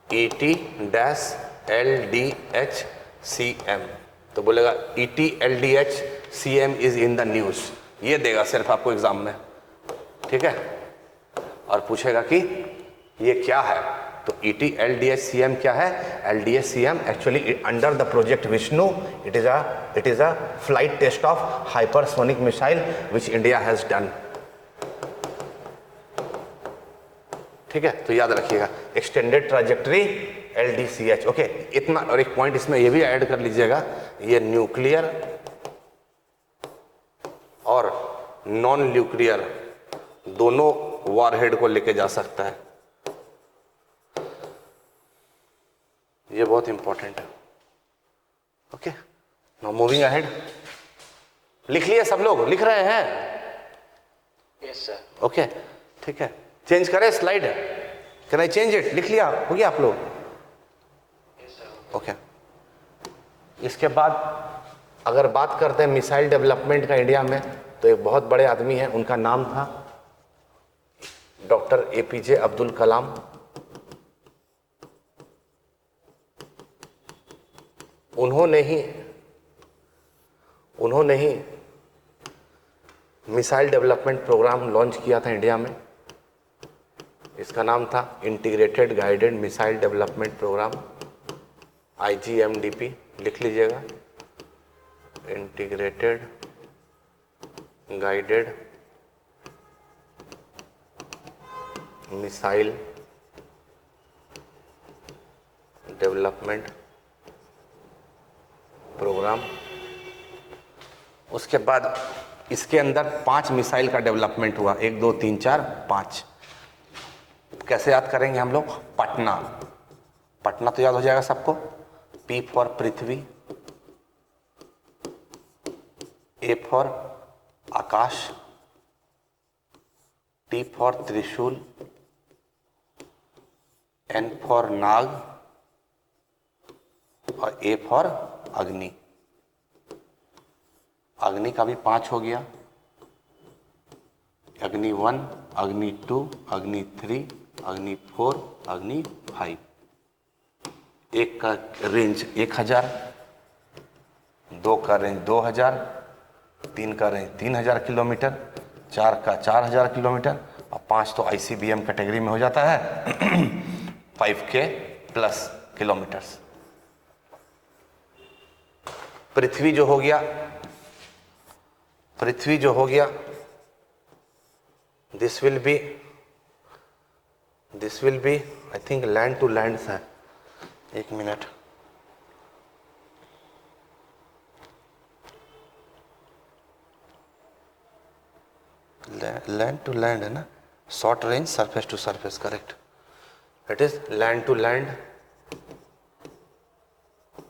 ET-LDH-CM। तो बोलेगा ET-LDH-CM is in the news, ये देगा सिर्फ आपको एग्जाम में, ठीक है। और पूछेगा कि ये क्या है, तो ET-LDH-CM क्या है? LDH-CM actually under the project Vishnu, it is a flight test of hypersonic missile which India has done. ठीक है, तो याद रखिएगा एक्सटेंडेड ट्रैजेक्टरी LDCH। ओके, इतना। और एक पॉइंट इसमें ये भी ऐड कर लीजिएगा, ये न्यूक्लियर और नॉन न्यूक्लियर दोनों वॉरहेड को लेके जा सकता है, ये बहुत इंपॉर्टेंट है। Okay, now moving ahead. लिख लिए सब लोग? लिख रहे हैं? Yes sir. ओके, ठीक है। चेंज करें slide? Can I change it? लिख लिया? हो गया आप लोग? ओके, इसके बाद अगर बात करते हैं मिसाइल डेवलपमेंट का इंडिया में, तो एक बहुत बड़े आदमी हैं, उनका नाम था डॉक्टर APJ अब्दुल कलाम। उन्होंने ही मिसाइल डेवलपमेंट प्रोग्राम लॉन्च किया था इंडिया में। इसका नाम था integrated guided missile development programme, IGMDP, लिख लीजिएगा। Integrated guided missile development programme. उसके बाद इसके अंदर 5 मिसाइल का डेवलपमेंट हुआ, 1 2 3 4 5। कैसे याद करेंगे हम लोग? पटना, पटना तो याद हो जाएगा सबको। P for Prithvi, A for Akash, T for त्रिशूल, N फॉर नाग और A फॉर अग्नि। अग्नि का भी 5 हो गया, अग्नि 1, अग्नि 2, अग्नि 3, अग्नि 4, अग्नि 5। एक का रेंज 1000, 2 का रेंज 2000, 3 का रेंज 3000 किलोमीटर, 4 का 4000 किलोमीटर और 5 तो ICBM कैटेगरी में हो जाता है 5K प्लस किलोमीटर्स। पृथ्वी जो हो गया, पृथ्वी जो हो गया, this will be I think land to land है। एक मिनट, लैंड टू लैंड है ना, short range surface to surface, correct. It is land to land,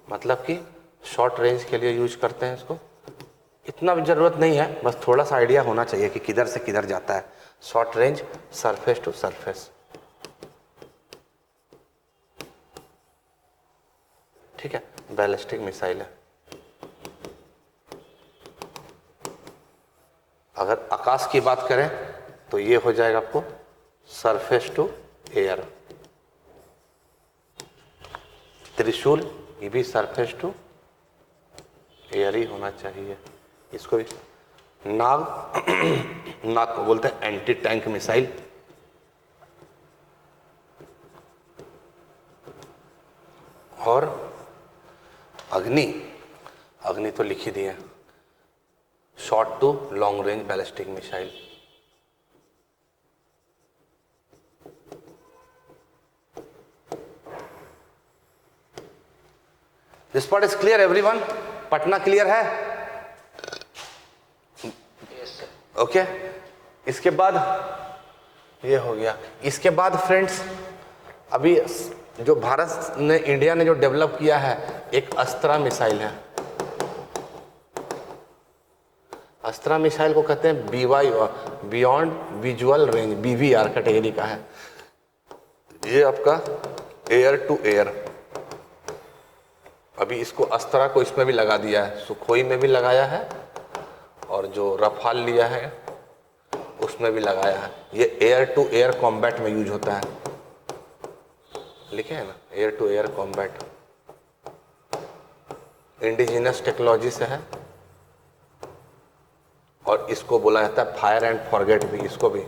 मतलब कि शॉर्ट रेंज के लिए यूज करते हैं इसको। इतना भी जरूरत नहीं है, बस थोड़ा सा आइडिया होना चाहिए कि किधर से किधर जाता है। Short range surface to surface, ठीक है, बैलिस्टिक मिसाइल है। अगर आकाश की बात करें तो ये हो जाएगा आपको सरफेस टू एयर। त्रिशूल, ये भी सरफेस टू एयर ही होना चाहिए। इसको भी नाग, नाग को बोलते हैं एंटी टैंक मिसाइल। और अग्नि, अग्नि तो लिख ही दिए, short to long range ballistic missile. This part is clear everyone? Patna clear है? ओके इसके बाद ये हो गया। इसके बाद फ्रेंड्स, अभी जो भारत ने, इंडिया ने जो डेवलप किया है, एक अस्त्रा मिसाइल है। अस्त्रा मिसाइल को कहते हैं BY, beyond visual range, BVR category का है। ये आपका एयर टू एयर। अभी इसको अस्त्रा को इसमें भी लगा दिया है, सुखोई में भी लगाया है और जो रफाल लिया है उसमें भी लगाया है। ये एयर टू एयर कॉम्बैट में यूज होता है, लिखे है ना, air to air combat. Indigenous technology से है और इसको बोला जाता है फायर एंड फॉरगेट भी। इसको भी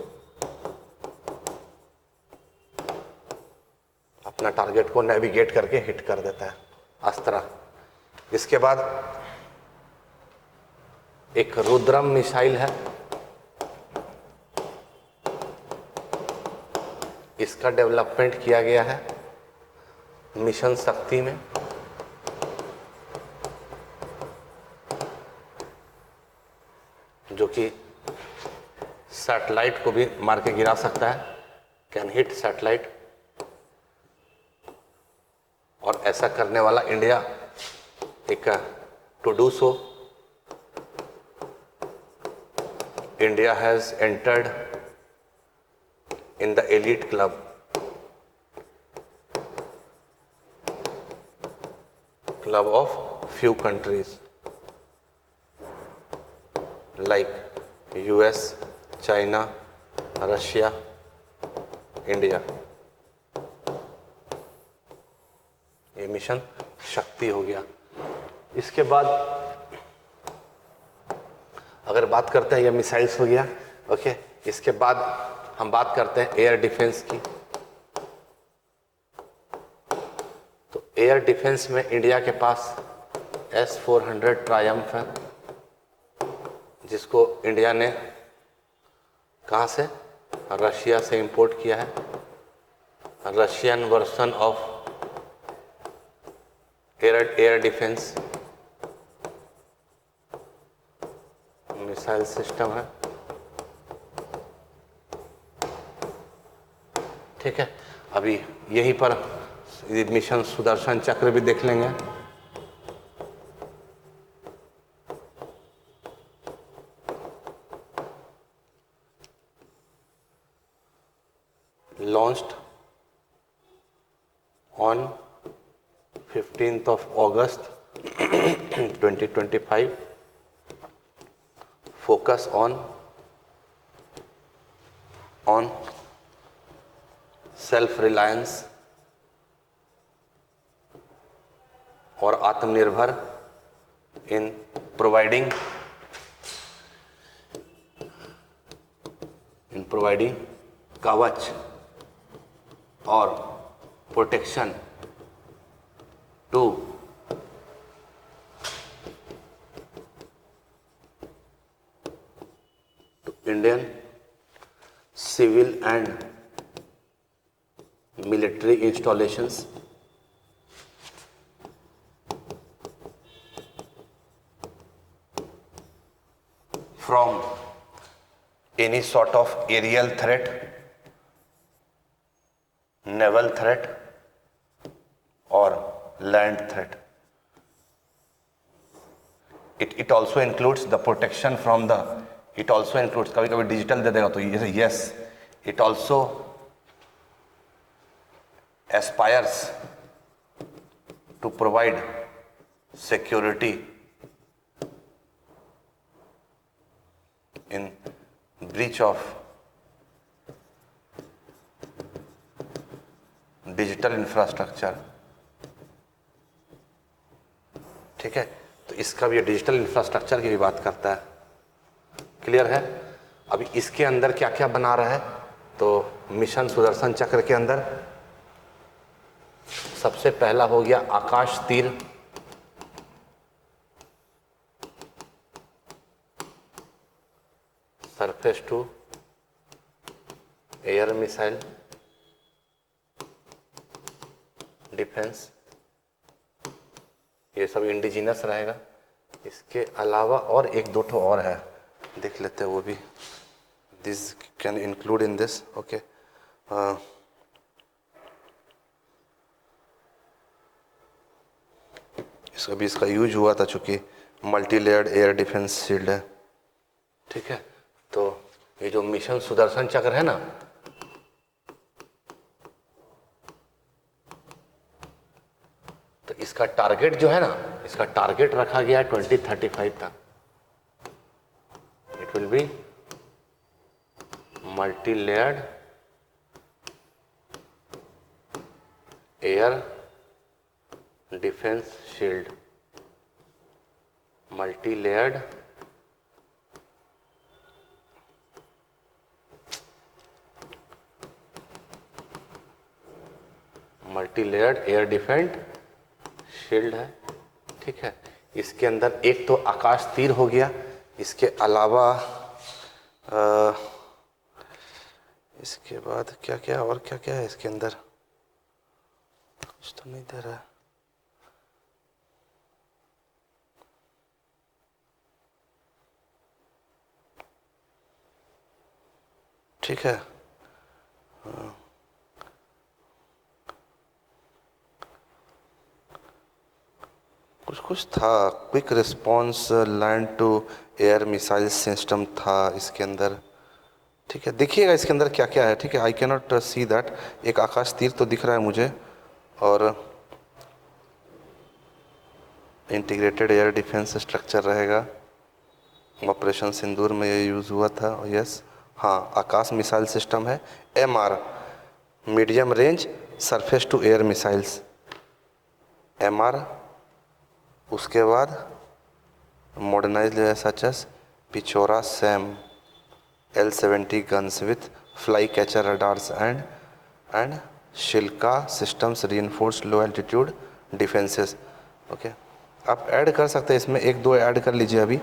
अपना टारगेट को नेविगेट करके हिट कर देता है, अस्त्रा। इसके बाद एक रुद्रम मिसाइल है, इसका डेवलपमेंट किया गया है मिशन शक्ति में। जो कि सैटेलाइट को भी मार के गिरा सकता है, कैन हिट सैटेलाइट। और ऐसा करने वाला इंडिया एक to do so, India has entered in the elite club of few countries like US, China, Russia, India। ये मिशन शक्ति हो गया। इसके बाद अगर बात करते हैं, ये मिसाइल्स हो गया, ओके। इसके बाद हम बात करते हैं एयर डिफेंस की। तो एयर डिफेंस में इंडिया के पास S-400 ट्रायम्फ है, जिसको इंडिया ने कहाँ से, रशिया से इंपोर्ट किया है, Russian version of air defence missile system है। ठीक है, अभी यहीं पर मिशन सुदर्शन चक्र भी देख लेंगे। Launched on 15th of August 2025, focus on self-reliance और आत्मनिर्भर in providing कवच और protection to Indian civil and military installations from any sort of aerial threat, naval threat or land threat. It also includes the protection from the, it also includes, कभी कभी digital दे देगा तो yes, it also aspires to provide security in breach of digital infrastructure. ठीक है, तो इसका भी digital infrastructure की भी बात करता है। क्लियर है? अभी इसके अंदर क्या क्या बना रहा है, तो मिशन सुदर्शन चक्र के अंदर सबसे पहला हो गया Akash Teer, surface to air missile defence, ये सब इंडिजिनस रहेगा। इसके अलावा और एक दो ठो और है, देख लेते हैं वो भी। This can include in this, okay. इसका भी इसका यूज हुआ था, चूँकि multi layered air defence shield है। ठीक है, तो ये जो मिशन सुदर्शन चक्र है ना, तो इसका टारगेट जो है ना, इसका टारगेट रखा गया है 2035 तक। It will B multi layered air defence shield, multi layered air defence shield है। ठीक है, इसके अंदर एक तो आकाश तीर हो गया, इसके अलावा इसके बाद क्या क्या और क्या क्या है इसके अंदर, कुछ तो नहीं दे रहा है। ठीक है, कुछ था, quick response land to air missile system था इसके अंदर। ठीक है, देखिएगा इसके अंदर क्या क्या है। ठीक है, I can not see that. एक आकाश तीर तो दिख रहा है मुझे, और इंटीग्रेटेड एयर डिफेंस स्ट्रक्चर रहेगा। ऑपरेशन सिंदूर में ये यूज़ हुआ था। यस, हाँ, आकाश मिसाइल सिस्टम है। MR medium range surface to air missiles, MR। उसके बाद modernised such as Pechora SAM L70 guns with fly catcher radars and Shilka systems reinforced low altitude defences. Okay, आप add कर सकते हैं इसमें, एक दो ऐड कर लीजिए अभी।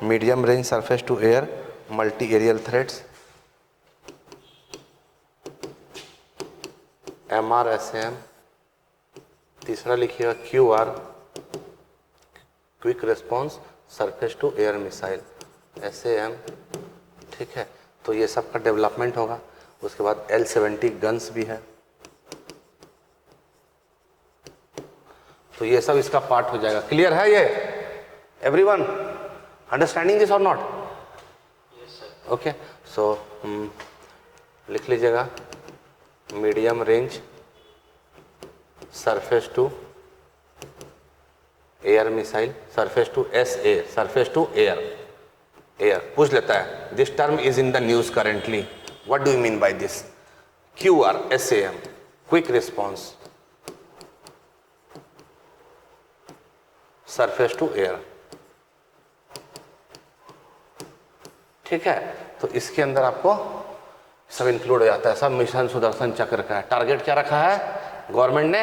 Medium range surface to air multi aerial threads, MRSAM। तीसरा लिखिएगा QR, quick response surface to air missile, SAM। ठीक है, तो ये सब का डेवलपमेंट होगा। उसके बाद L-70 गन्स भी है, तो ये सब इसका पार्ट हो जाएगा। क्लियर है ये? एवरीवन अंडरस्टैंडिंग दिस और नॉट? ओके, सो लिख लीजिएगा medium range surface to air missile, surface to SA, surface to air पूछ लेता है। This term is in the news currently, what do you mean by this? QR, SAM, quick response surface to air. ठीक है, तो इसके अंदर आपको सब इंक्लूड हो जाता है, सब मिशन सुदर्शन चक्र का है। टारगेट क्या रखा है गवर्नमेंट ने?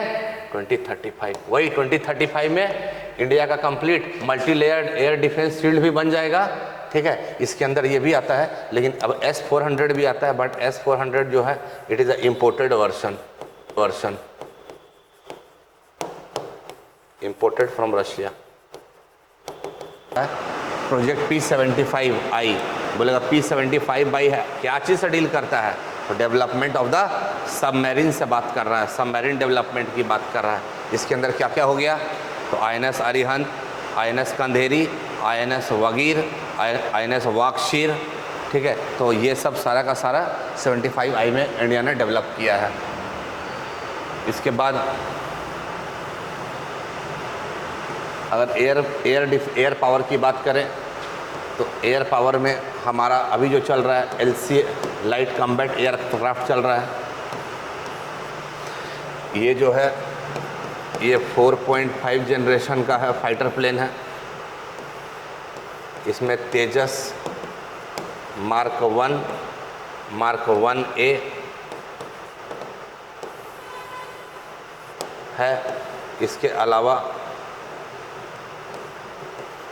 2035। वही 2035 में इंडिया का complete multi layered air defence shield भी बन जाएगा। ठीक है, इसके अंदर ये भी आता है, लेकिन अब S-400 भी आता है, बट S-400 जो है it is a imported version imported from Russia. Project P-75I बोलेगा P-75I है, क्या चीज़ से डील करता है? तो डेवलपमेंट ऑफ द सबमरीन से बात कर रहा है, सबमरीन डेवलपमेंट की बात कर रहा है। इसके अंदर क्या क्या हो गया? तो INS Arihant, INS कंधेरी, INS Vagir, INS वाकशीर। ठीक है, तो ये सब सारा का सारा 75I में इंडिया ने डेवलप किया है। इसके बाद अगर एयर पावर की बात करें तो एयर पावर में हमारा अभी जो चल रहा है LCA लाइट कॉम्बैट एयरक्राफ्ट चल रहा है। ये जो है ये 4.5 जनरेशन का है, फाइटर प्लेन है। इसमें तेजस मार्क 1, मार्क 1A है। इसके अलावा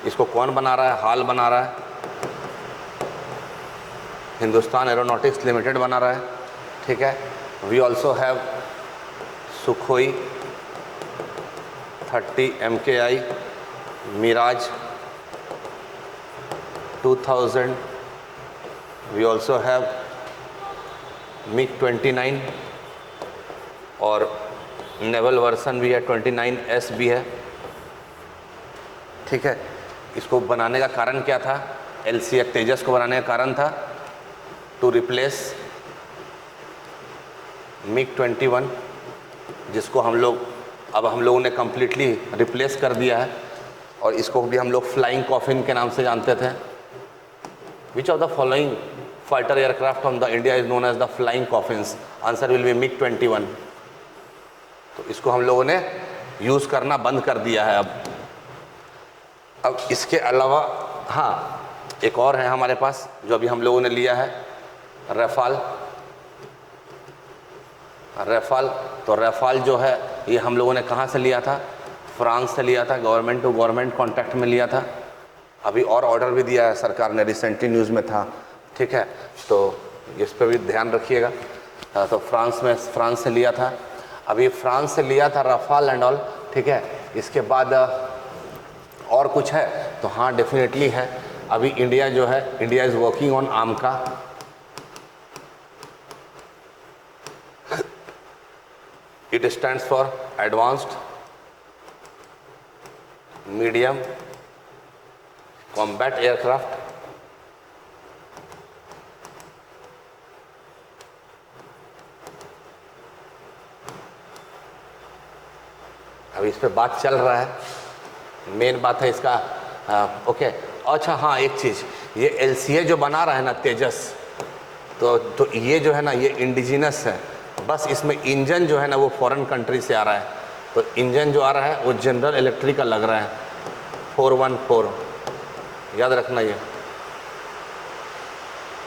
इसको कौन बना रहा है? हाल बना रहा है, हिंदुस्तान एरोनॉटिक्स लिमिटेड बना रहा है। ठीक है, we also have Sukhoi 30 MKI, Mirage 2000, we also have MiG-29 और नेवल वर्सन भी है, 29S भी है। ठीक है, इसको बनाने का कारण क्या था? LCA तेजस को बनाने का कारण था टू रिप्लेस MiG-21, जिसको हम लोगों ने कम्प्लीटली रिप्लेस कर दिया है, और इसको भी हम लोग फ्लाइंग कॉफिन के नाम से जानते थे। Which of the following fighter aircraft on the India is known as the flying coffins? Answer will be MiG-21। तो इसको हम लोगों ने यूज़ करना बंद कर दिया है अब इसके अलावा हाँ, एक और है हमारे पास जो अभी हम लोगों ने लिया है, रफाल। तो रफाल जो है ये हम लोगों ने कहाँ से लिया था? फ्रांस से लिया था, गवर्नमेंट टू गवर्नमेंट कॉन्ट्रैक्ट में लिया था। अभी और ऑर्डर भी दिया है सरकार ने, रिसेंटली न्यूज़ में था। ठीक है, तो इस पर भी ध्यान रखिएगा। तो फ्रांस से लिया था, अभी फ्रांस से लिया था रफाल एंड ऑल। ठीक है, इसके बाद और कुछ है तो हाँ डेफिनेटली है। अभी इंडिया जो है, इंडिया इज़ वर्किंग ऑन आमका। It stands for advanced medium combat aircraft. अभी इस पे बात चल रहा है, मेन बात है इसका। ओके, अच्छा हाँ, एक चीज़, ये LCA जो बना रहा है ना तेजस, तो ये जो है ना ये इंडिजिनस है। बस इसमें इंजन जो है ना वो फॉरेन कंट्री से आ रहा है। तो इंजन जो आ रहा है वो जनरल इलेक्ट्रिक का लग रहा है, 414, याद रखना ये।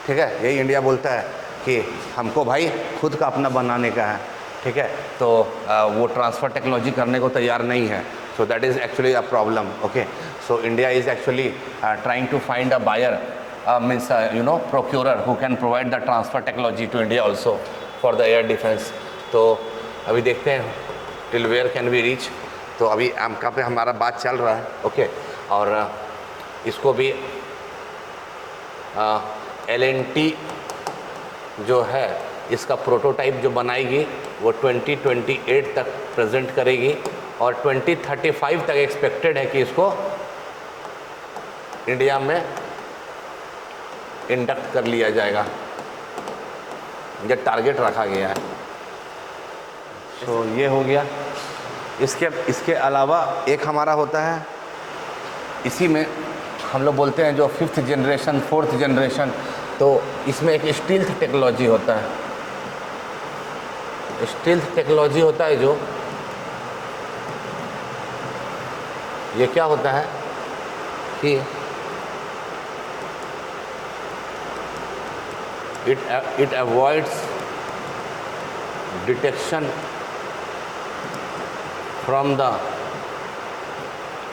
ठीक है, यही इंडिया बोलता है कि हमको भाई खुद का अपना बनाने का है। ठीक है, तो वो ट्रांसफ़र टेक्नोलॉजी करने को तैयार नहीं है। So that is actually a problem. Okay, so India is actually trying to find a buyer, procurer who can provide the transfer technology to India also for the air defense. तो अभी देखते हैं till where can we reach. तो अभी AMCA पे हमारा बात चल रहा है. ओके, और इसको भी L&T जो है इसका प्रोटोटाइप जो बनाएगी वो 2028 तक प्रेजेंट करेगी और 2035 तक एक्सपेक्टेड है कि इसको इंडिया में इंडक्ट कर लिया जाएगा. ये टारगेट रखा गया है. तो ये हो गया. इसके अलावा एक हमारा होता है, इसी में हम लोग बोलते हैं जो 5th जनरेशन 4th जनरेशन, तो इसमें एक स्टील्थ टेक्नोलॉजी होता है. स्टील्थ टेक्नोलॉजी होता है जो ये क्या होता है कि it avoids detection from the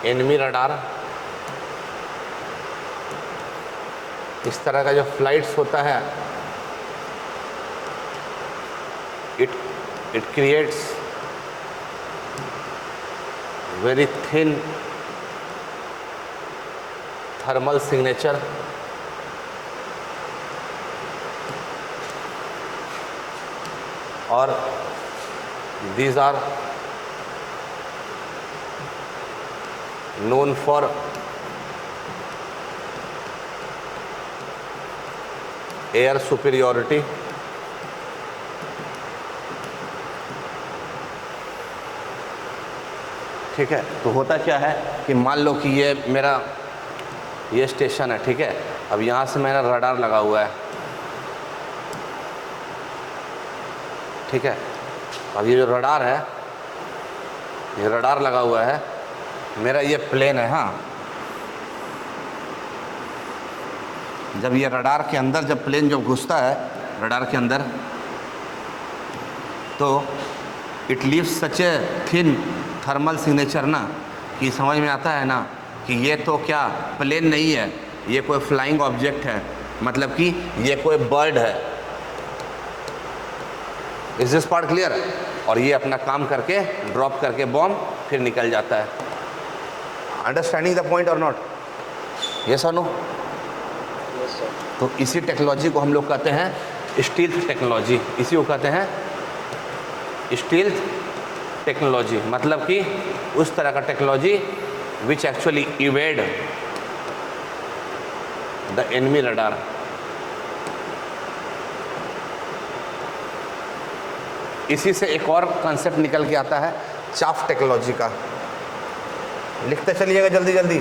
enemy radar. इस तरह का जो फ्लाइट्स होता है it creates very thin thermal signature और these are known for air superiority. ठीक है, तो होता क्या है कि मान लो कि ये स्टेशन है. ठीक है, अब यहाँ से मेरा रडार लगा हुआ है. ठीक है, अब ये जो रडार है, ये रडार लगा हुआ है, मेरा ये प्लेन है. हाँ, जब ये रडार के अंदर जब प्लेन जब घुसता है रडार के अंदर, तो it leaves such a thin thermal signature ना, कि समझ में आता है ना कि ये तो क्या प्लेन नहीं है, ये कोई फ्लाइंग ऑब्जेक्ट है, मतलब कि ये कोई बर्ड है. Is this part clear? और ये अपना काम करके ड्रॉप करके बॉम्ब फिर निकल जाता है. अंडरस्टैंडिंग द पॉइंट और नॉट? यस और नो? Yes, sir. तो इसी टेक्नोलॉजी को हम लोग कहते हैं स्टील्थ टेक्नोलॉजी. इसी को कहते हैं स्टील्थ टेक्नोलॉजी, मतलब कि उस तरह का technology which actually evade the enemy radar. इसी से एक और कंसेप्ट निकल के आता है चाफ टेक्नोलॉजी का. लिखते चलिएगा जल्दी जल्दी.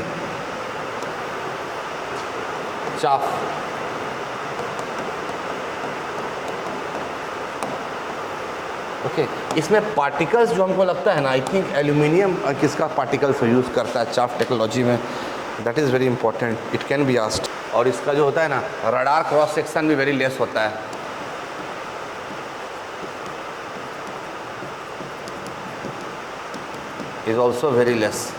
Chaff, okay. इसमें पार्टिकल्स जो हमको लगता है ना, आई थिंक एल्यूमिनियम किसका पार्टिकल्स यूज़ करता है चाफ टेक्नोलॉजी में, that is very important, it can be asked. और इसका जो होता है ना रडार क्रॉस सेक्शन भी वेरी लेस होता है. Is also very less.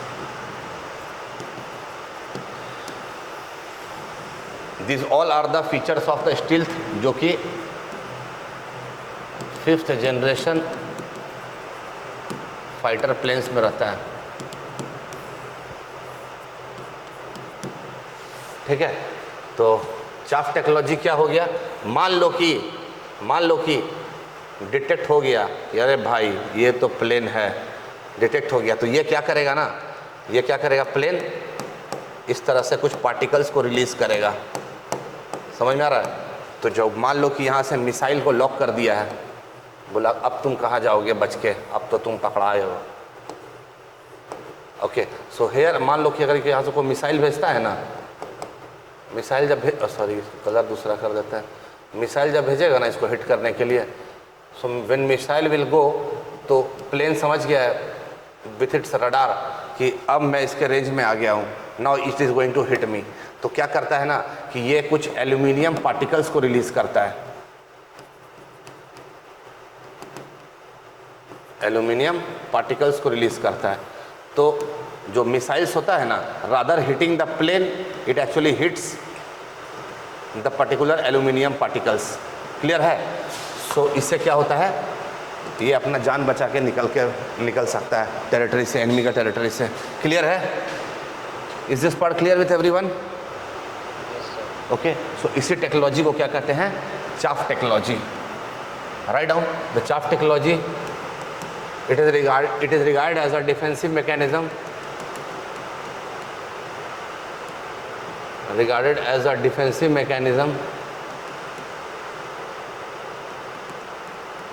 These all are the features of the stealth जो कि 5th जनरेशन फाइटर प्लेन्स में रहता है. ठीक है, तो चाफ टेक्नोलॉजी क्या हो गया, मान लो कि डिटेक्ट हो गया कि अरे भाई ये तो प्लेन है, डिटेक्ट हो गया, तो ये क्या करेगा ना, ये क्या करेगा, प्लेन इस तरह से कुछ पार्टिकल्स को रिलीज करेगा. समझ में आ रहा है? तो जब मान लो कि यहाँ से मिसाइल को लॉक कर दिया है, बोला अब तुम कहाँ जाओगे बच के, अब तो तुम पकड़ाए हो. ओके, सो हेयर मान लो कि अगर यहाँ से कोई मिसाइल भेजता है ना, मिसाइल जब सॉरी कलर दूसरा कर देता है, मिसाइल जब भेजेगा ना इसको हिट करने के लिए, so when missile will go, तो प्लेन समझ गया है विथ इट्स रडार कि अब मैं इसके रेंज में आ गया हूँ, now it is going to hit me. तो क्या करता है ना कि ये कुछ एल्यूमिनियम पार्टिकल्स को रिलीज करता है. एल्यूमिनियम पार्टिकल्स को रिलीज करता है. तो जो मिसाइल्स होता है ना, rather hitting the plane it actually hits the particular aluminium particles. Clear है? सो इससे क्या होता है, ये अपना जान बचा के निकल सकता है टेरिटरी से, एनिमी का टेरिटरी से। क्लियर है? Is this part clear with everyone? Yes, sir. Okay, so इसी टेक्नोलॉजी को क्या कहते हैं? Chaff technology. Right down the chaff technology. It is regard as a defensive mechanism, regarded as a defensive mechanism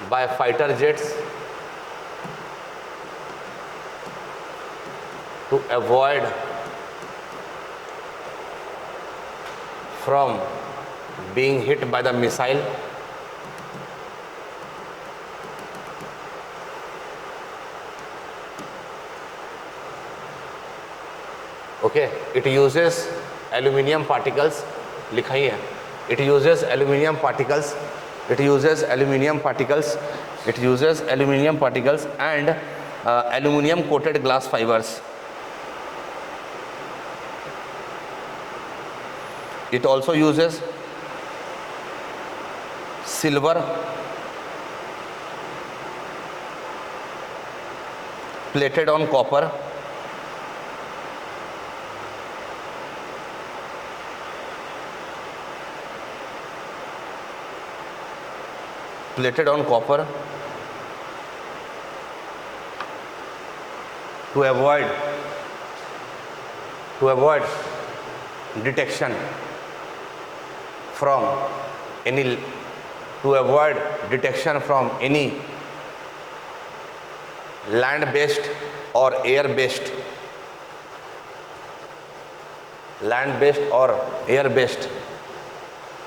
by fighter jets to avoid from being hit by the missile. Okay, it uses aluminium particles, लिखा ही है, it uses aluminium particles, it uses aluminium particles, it uses aluminium particles and aluminium coated glass fibers. It also uses silver plated on copper, plated on copper to avoid detection from any land based or air based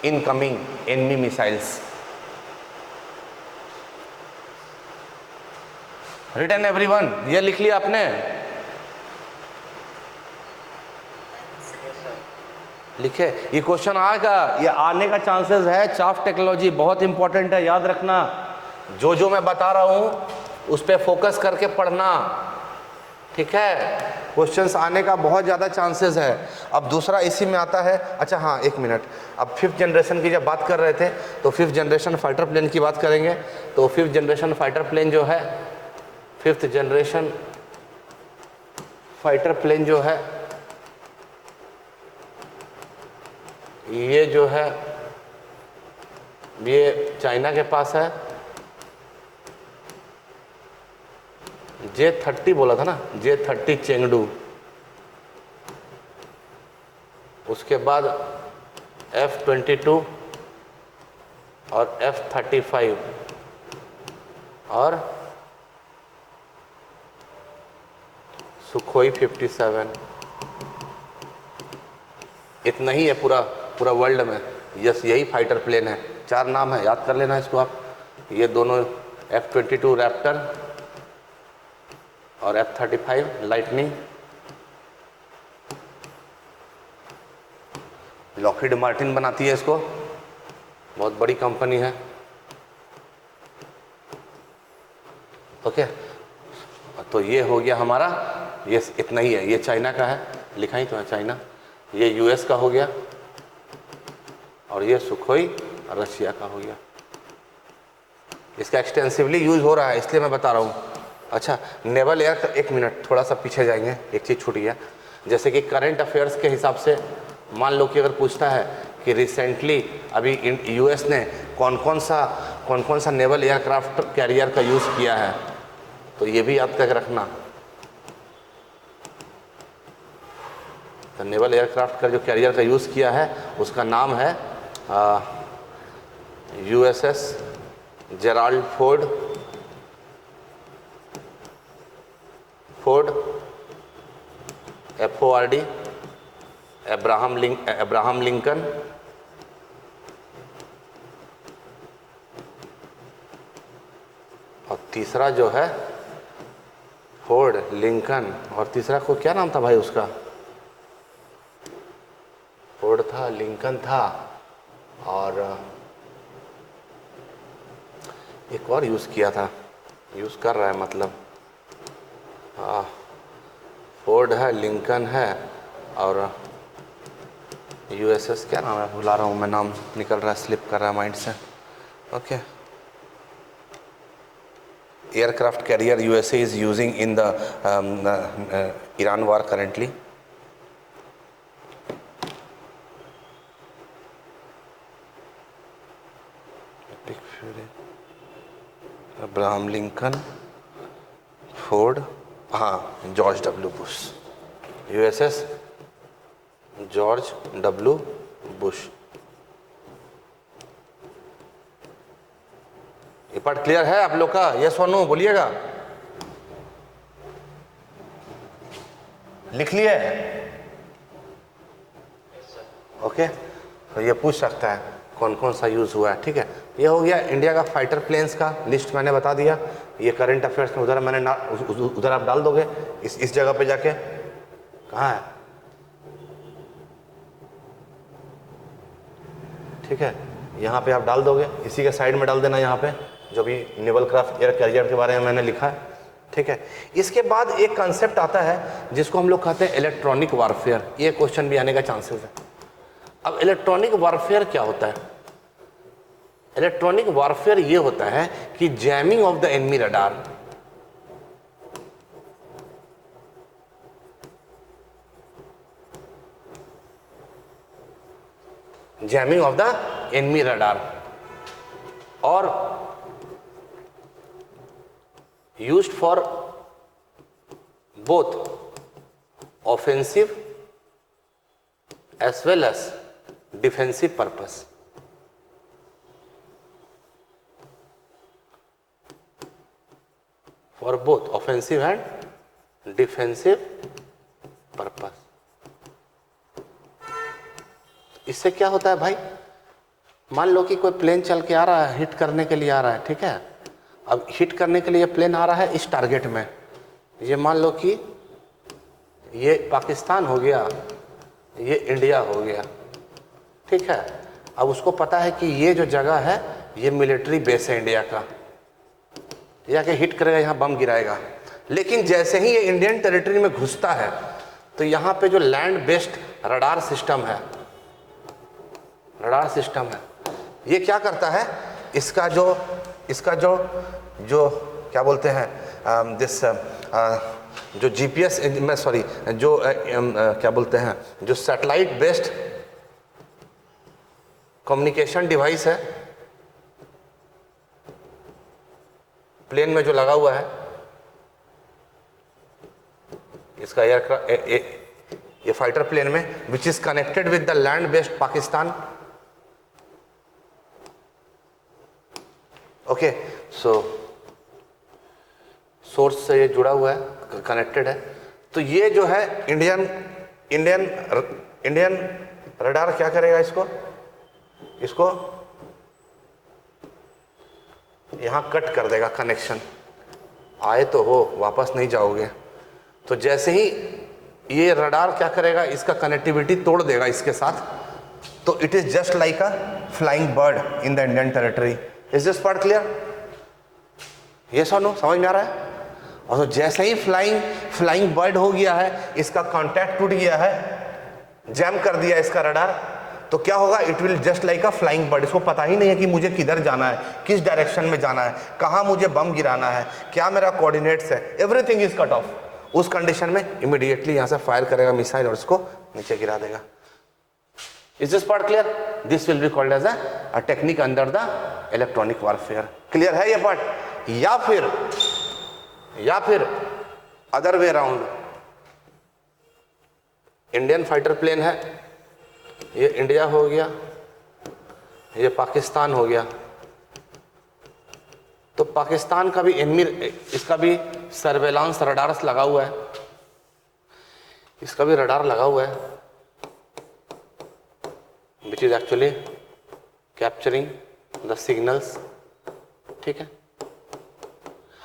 incoming enemy missiles. Written everyone, ये लिख लिया आपने? लिखे? ये question आएगा, ये आने का चांसेस है। चाफ टेक्नोलॉजी बहुत इंपॉर्टेंट है, याद रखना। जो मैं बता रहा हूँ उस पर फोकस करके पढ़ना, ठीक है? क्वेश्चंस आने का बहुत ज़्यादा चांसेस है। अब दूसरा इसी में आता है, अच्छा हाँ एक मिनट, अब 5th जनरेशन की जब बात कर रहे थे तो 5th जनरेशन फाइटर प्लेन की बात करेंगे। तो 5th जनरेशन फाइटर प्लेन जो है, 5th जनरेशन फाइटर प्लेन जो है, ये जो है ये चाइना के पास है। J-30 बोला था ना, J-30 चेंगडू। उसके बाद F-22 और F-35 और सुखोई 57। इतना ही है पूरा वर्ल्ड में। यस, यही फाइटर प्लेन है। 4 नाम है, याद कर लेना इसको आप। ये दोनों F-22 रैप्टर और F-35 लाइटनिंग। लॉकहीड मार्टिन बनाती है इसको, बहुत बड़ी कंपनी है। ओके, तो ये हो गया हमारा, ये इतना ही है। ये चाइना का है, लिखा ही तो है चाइना। ये यूएस का हो गया और ये सुखोई रशिया का हो गया। इसका एक्सटेंसिवली यूज हो रहा है, इसलिए मैं बता रहा हूँ। अच्छा, नेवल एयर, एक मिनट थोड़ा सा पीछे जाएंगे, एक चीज़ छूट गया। जैसे कि करंट अफेयर्स के हिसाब से मान लो कि अगर पूछता है कि रिसेंटली अभी यूएस ने कौन कौन सा नेवल एयरक्राफ्ट कैरियर का यूज़ किया है, तो ये भी याद करके रखना। तो नेवल एयरक्राफ्ट का जो कैरियर का यूज़ किया है उसका नाम है USS Gerald Ford FORD, Abraham Lincoln, और तीसरा जो है फोर्ड, लिंकन, और तीसरा को क्या नाम था भाई उसका? फोर्ड था, लिंकन था, और एक और यूज़ किया था, यूज़ कर रहा है मतलब, फोर्ड है, लिंकन है, और यूएसएस क्या नाम है, भुला रहा हूँ मैं, नाम निकल रहा है, स्लिप कर रहा है माइंड से। Okay, aircraft carrier USA is using in the Iran war currently. Abraham Lincoln, Ford, हाँ George W Bush, USS George W Bush. ये पार्ट क्लियर है आप लोग का? यस और नो बोलिएगा। लिख लिए? ओके, तो ये पूछ सकता है कौन कौन सा यूज हुआ है। ठीक है, ये हो गया इंडिया का फाइटर प्लेन्स का लिस्ट, मैंने बता दिया। ये करंट अफेयर्स में उधर मैंने ना उधर आप डाल दोगे, इस जगह पे जाके। कहाँ है? ठीक है, यहाँ पे आप डाल दोगे, इसी के साइड में डाल देना, यहाँ पे जो भी नेवल क्राफ्ट एयर कैरियर के बारे में मैंने लिखा है। ठीक है, इसके बाद एक कंसेप्ट आता है जिसको हम लोग कहते हैं इलेक्ट्रॉनिक वारफेयर। ये क्वेश्चन भी आने का चांसेस है। अब इलेक्ट्रॉनिक वारफेयर क्या होता है? इलेक्ट्रॉनिक वारफेयर ये होता है कि jamming of the enemy radar. Jamming of the enemy radar और used for both offensive as well as defensive purpose. For both offensive and defensive purpose. इससे क्या होता है भाई, मान लो कि कोई प्लेन चल के आ रहा है, हिट करने के लिए आ रहा है। ठीक है, अब हिट करने के लिए प्लेन आ रहा है इस टारगेट में। ये मान लो कि ये पाकिस्तान हो गया, ये इंडिया हो गया। ठीक है, अब उसको पता है कि ये जो जगह है ये मिलिट्री बेस है इंडिया का, जाके हिट करेगा, यहाँ बम गिराएगा। लेकिन जैसे ही ये इंडियन टेरिटरी में घुसता है तो यहाँ पे जो लैंड बेस्ड रडार सिस्टम है, रडार सिस्टम है, ये क्या करता है, इसका जो क्या बोलते हैं जो जीपीएस में सॉरी जो क्या बोलते हैं, जो सैटेलाइट बेस्ड कम्युनिकेशन डिवाइस है प्लेन में जो लगा हुआ है, इसका एयरक्राफ्ट ये फाइटर प्लेन में, which is connected with the land based Pakistan. Okay, so source से ये जुड़ा हुआ है, कनेक्टेड है। तो ये जो है इंडियन रडार क्या करेगा, इसको यहां कट कर देगा कनेक्शन। आए तो हो, वापस नहीं जाओगे। तो जैसे ही ये रडार क्या करेगा, इसका कनेक्टिविटी तोड़ देगा इसके साथ। तो it is just like a flying bird in the Indian territory. Is this part clear? Yes और नो, समझ में आ रहा है? और तो जैसे ही फ्लाइंग बर्ड हो गया है, इसका कांटेक्ट टूट गया है, जैम कर दिया इसका रडार, तो क्या होगा, it will just like a flying bird. इसको पता ही नहीं है कि मुझे किधर जाना है, किस डायरेक्शन में जाना है, कहाँ मुझे बम गिराना है, क्या मेरा कोऑर्डिनेट्स है, एवरीथिंग इज कट ऑफ। उस कंडीशन में इमीडिएटली यहाँ से फायर करेगा मिसाइल और इसको नीचे गिरा देगा। Is this part clear? This will be called as a technique under the electronic warfare. Clear है ये पार्ट? या फिर other way around, Indian fighter plane है, ये इंडिया हो गया, ये पाकिस्तान हो गया। तो पाकिस्तान का भी एनिमी, इसका भी सर्वेलांस रडार्स लगा हुआ है, इसका भी रडार लगा हुआ है, which is actually capturing the signals. ठीक है,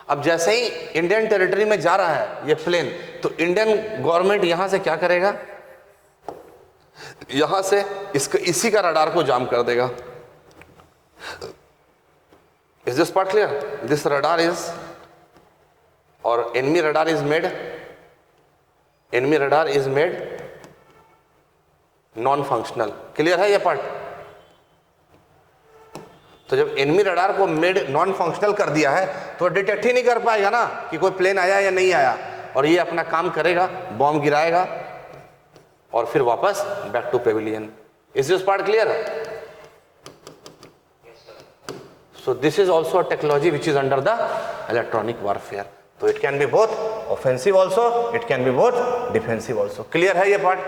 अब जैसे ही इंडियन टेरिटरी में जा रहा है ये प्लेन, तो इंडियन गवर्नमेंट यहां से क्या करेगा, यहां से इसी का रडार को जाम कर देगा। Is this part clear? This radar is our enemy radar is made enemy radar is made non functional. Clear है ये पार्ट? तो जब एनिमी रडार को मेड नॉन फंक्शनल कर दिया है तो डिटेक्ट ही नहीं कर पाएगा ना कि कोई प्लेन आया या नहीं आया, और ये अपना काम करेगा, बॉम्ब गिराएगा और फिर वापस back to pavilion. Is this part clear? So this is also a technology which is under the electronic warfare. So it can be both offensive also, it can be both defensive also. Clear है ये part?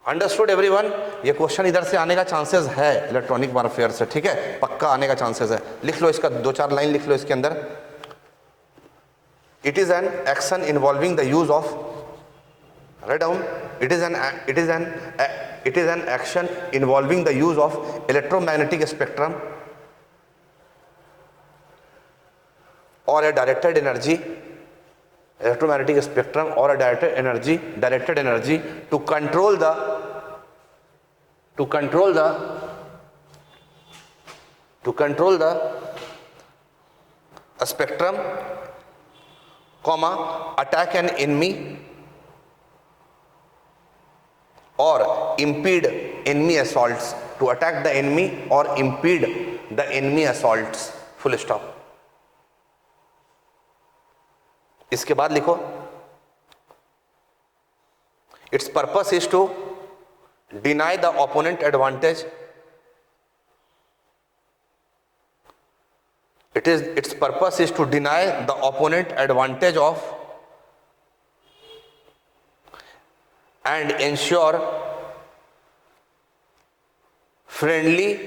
Understood everyone? ये question इधर से आने का chances है electronic warfare से, ठीक है, पक्का आने का चांसेस है। लिख लो इसका 2-4 लाइन लिख लो इसके अंदर। It is an action involving the use of, write down, it is an action involving the use of electromagnetic spectrum or a directed energy, electromagnetic spectrum or a directed energy to control the spectrum, attack an enemy or impede enemy assaults, to attack the enemy or impede the enemy assaults, full stop। इसके बाद लिखो, its purpose is to deny the opponent advantage, its purpose is to deny the opponent advantage of and ensure friendly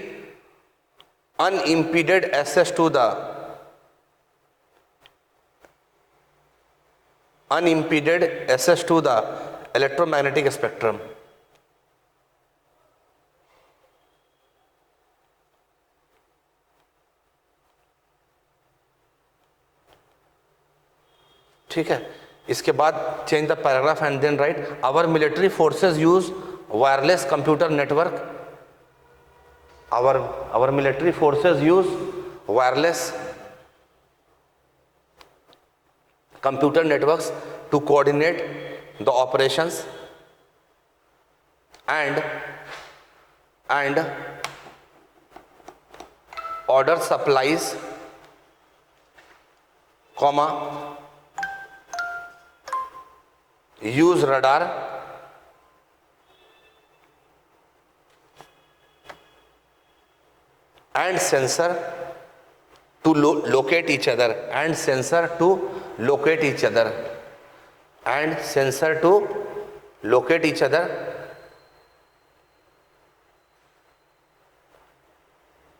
unimpeded access to the electromagnetic spectrum। ठीक है, इसके बाद change the paragraph and then write, our military forces use wireless computer network, our military forces use wireless computer networks to coordinate the operations and order supplies, use radar and sensor to locate each other, and sensor to locate each other, and sensor to locate each other,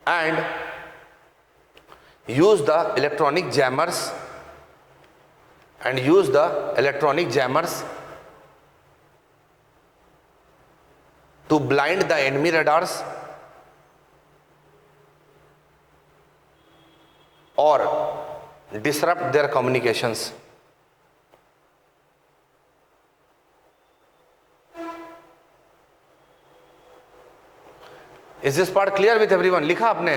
and use the electronic jammers, and use the electronic jammers to blind the enemy radars or disrupt their communications। Is this part clear with everyone? लिखा आपने?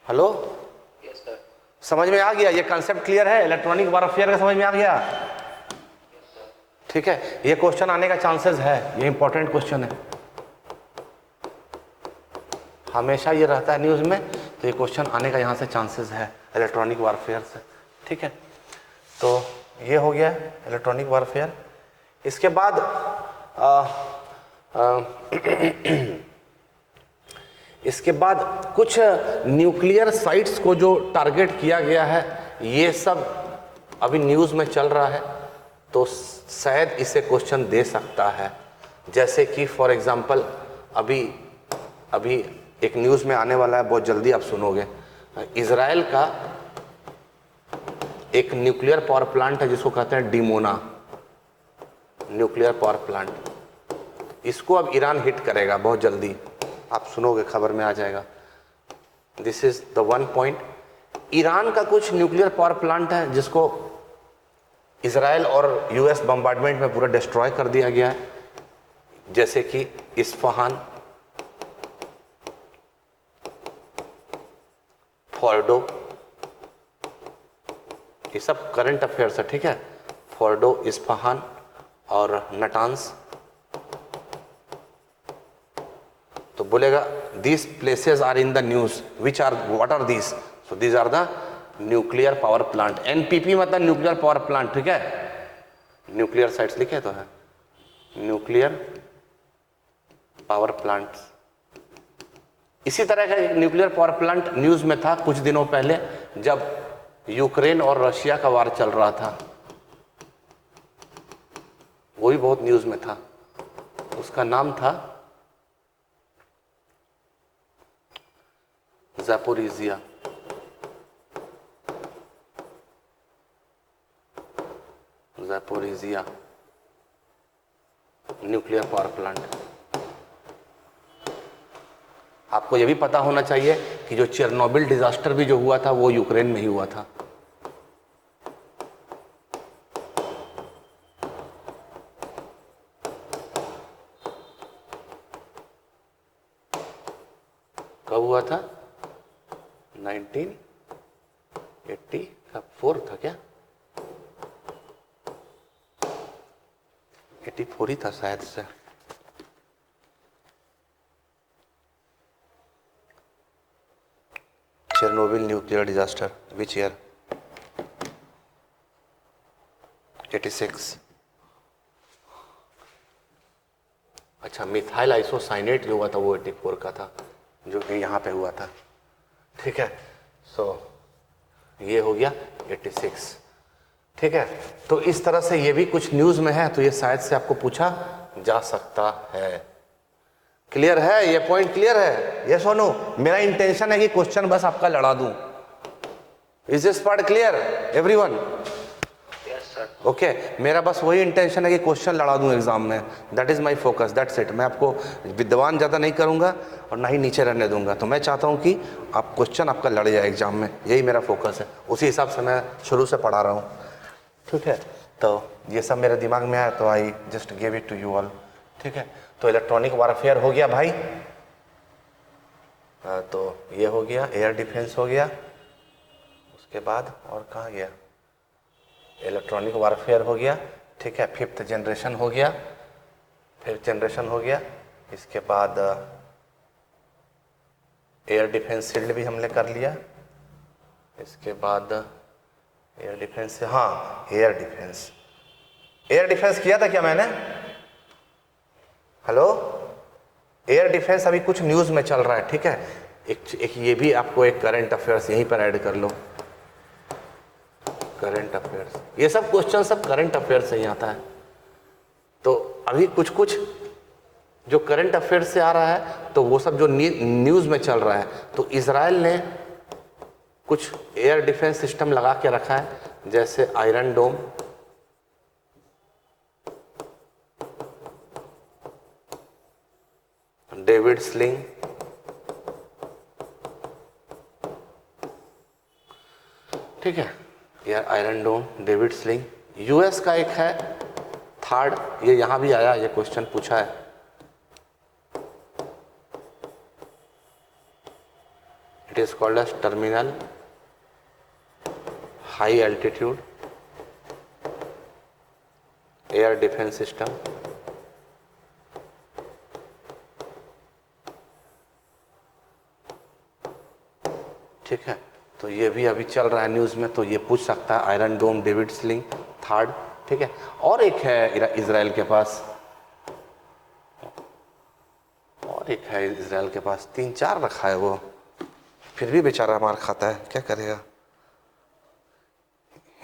Hello, Yes, sir. समझ में आ गया? ये concept clear है electronic warfare का? समझ में आ गया? ठीक है, ये क्वेश्चन आने का चांसेस है, ये इंपॉर्टेंट क्वेश्चन है, हमेशा ये रहता है न्यूज़ में, तो ये क्वेश्चन आने का यहाँ से चांसेस है इलेक्ट्रॉनिक वारफेयर से। ठीक है, तो ये हो गया इलेक्ट्रॉनिक वारफेयर। इसके बाद इसके बाद कुछ न्यूक्लियर साइट्स को जो टारगेट किया गया है, ये सब अभी न्यूज़ में चल रहा है, तो शायद इसे क्वेश्चन दे सकता है। जैसे कि फॉर एग्जांपल अभी एक न्यूज़ में आने वाला है, बहुत जल्दी आप सुनोगे, इजराइल का एक न्यूक्लियर पावर प्लांट है जिसको कहते हैं डिमोना न्यूक्लियर पावर प्लांट, इसको अब ईरान हिट करेगा बहुत जल्दी, आप सुनोगे, खबर में आ जाएगा। This is the one point. Iran का कुछ न्यूक्लियर पावर प्लांट है जिसको इजराइल और यूएस बम्बार्डमेंट में पूरा डिस्ट्रॉय कर दिया गया है, जैसे कि इस्फहान, फॉर्डो, ये सब करंट अफेयर्स है, ठीक है। फोर्डो, इस्फहान और नटांस। तो बोलेगा these places are in the news, which are, what are these? So these are the nuclear power plant. NPP मतलब न्यूक्लियर पावर प्लांट, ठीक है। न्यूक्लियर साइट्स लिखे तो है, न्यूक्लियर पावर प्लांट्स। इसी तरह का एक न्यूक्लियर पावर प्लांट न्यूज में था कुछ दिनों पहले, जब यूक्रेन और रशिया का वार चल रहा था, वो भी बहुत न्यूज में था। उसका नाम था Zaporizhzhia. Zaporizhzhia nuclear power plant. आपको यह भी पता होना चाहिए कि जो चेरनोबिल डिजास्टर भी जो हुआ था वो यूक्रेन में ही हुआ था। कब हुआ था? 1984 था क्या? 84 ही था शायद से। Chernobyl nuclear disaster, which year? 86। अच्छा, मिथाइल आइसोसाइनेट जो हुआ था वो 84 का था, जो कि यहाँ पे हुआ था, ठीक है। सो ये हो गया 86, ठीक है। तो इस तरह से ये भी कुछ न्यूज़ में है, तो ये शायद से आपको पूछा जा सकता है। क्लियर है? ये पॉइंट क्लियर है? ये सोनू, मेरा इंटेंशन है कि क्वेश्चन बस आपका लड़ा दूं। Is this part clear everyone? Okay, मेरा बस वही इंटेंशन है कि क्वेश्चन लड़ा दूं एग्जाम में। That is my focus, that's it. मैं आपको विद्वान ज़्यादा नहीं करूंगा और ना ही नीचे रहने दूंगा। तो मैं चाहता हूं कि आप क्वेश्चन आपका लड़ जाए एग्जाम में, यही मेरा फोकस है। उसी हिसाब से मैं शुरू से पढ़ा रहा हूँ, ठीक है। तो ये सब मेरे दिमाग में आया तो I just give it to you all, ठीक है। तो इलेक्ट्रॉनिक वारफेयर हो गया भाई, तो ये हो गया, एयर डिफेंस हो गया, उसके बाद और कहाँ गया? इलेक्ट्रॉनिक वारफेयर हो गया, ठीक है। 5th जनरेशन हो गया, 5th जनरेशन हो गया। इसके बाद एयर डिफेंस शील्ड भी हमने कर लिया। इसके बाद एयर डिफेंस, हाँ एयर डिफेंस किया था क्या मैंने? हेलो, एयर डिफेंस अभी कुछ न्यूज़ में चल रहा है, ठीक है। एक ये भी आपको एक करंट अफेयर्स यहीं पर ऐड कर लो, करंट अफेयर्स। ये सब क्वेश्चन सब करंट अफेयर्स से ही आता है। तो अभी कुछ जो करंट अफेयर्स से आ रहा है, तो वो सब जो न्यूज़ में चल रहा है, तो इजराइल ने कुछ एयर डिफेंस सिस्टम लगा के रखा है, जैसे आयरन डोम, डेविड स्लिंग, ठीक है। यार आयरन डोम, डेविड स्लिंग। यूएस का एक है थार्ड, ये यहां भी आया, ये क्वेश्चन पूछा है। It is called as terminal high altitude air defence system. ठीक है, तो ये भी अभी चल रहा है न्यूज़ में, तो ये पूछ सकता है आयरन डोम, डेविड स्लिंग थर्ड, ठीक है। और एक है इजराइल के पास, और एक है इजराइल के पास, 3-4 रखा है वो, फिर भी बेचारा मार खाता है, क्या करेगा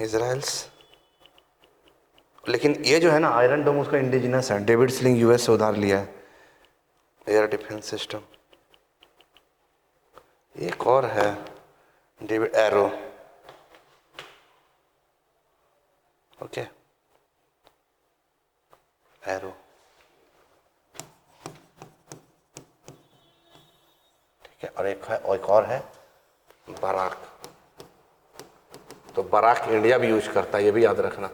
इजराइल्स। लेकिन ये जो है ना आयरन डोम उसका इंडिजिनस है, डेविड स्लिंग यूएस से उधार लिया है एयर डिफेंस सिस्टम। एक और है डेविड एरो, ओके एरो, ठीक है। और एक और है बराक। तो बराक इंडिया भी यूज करता है, ये भी याद रखना।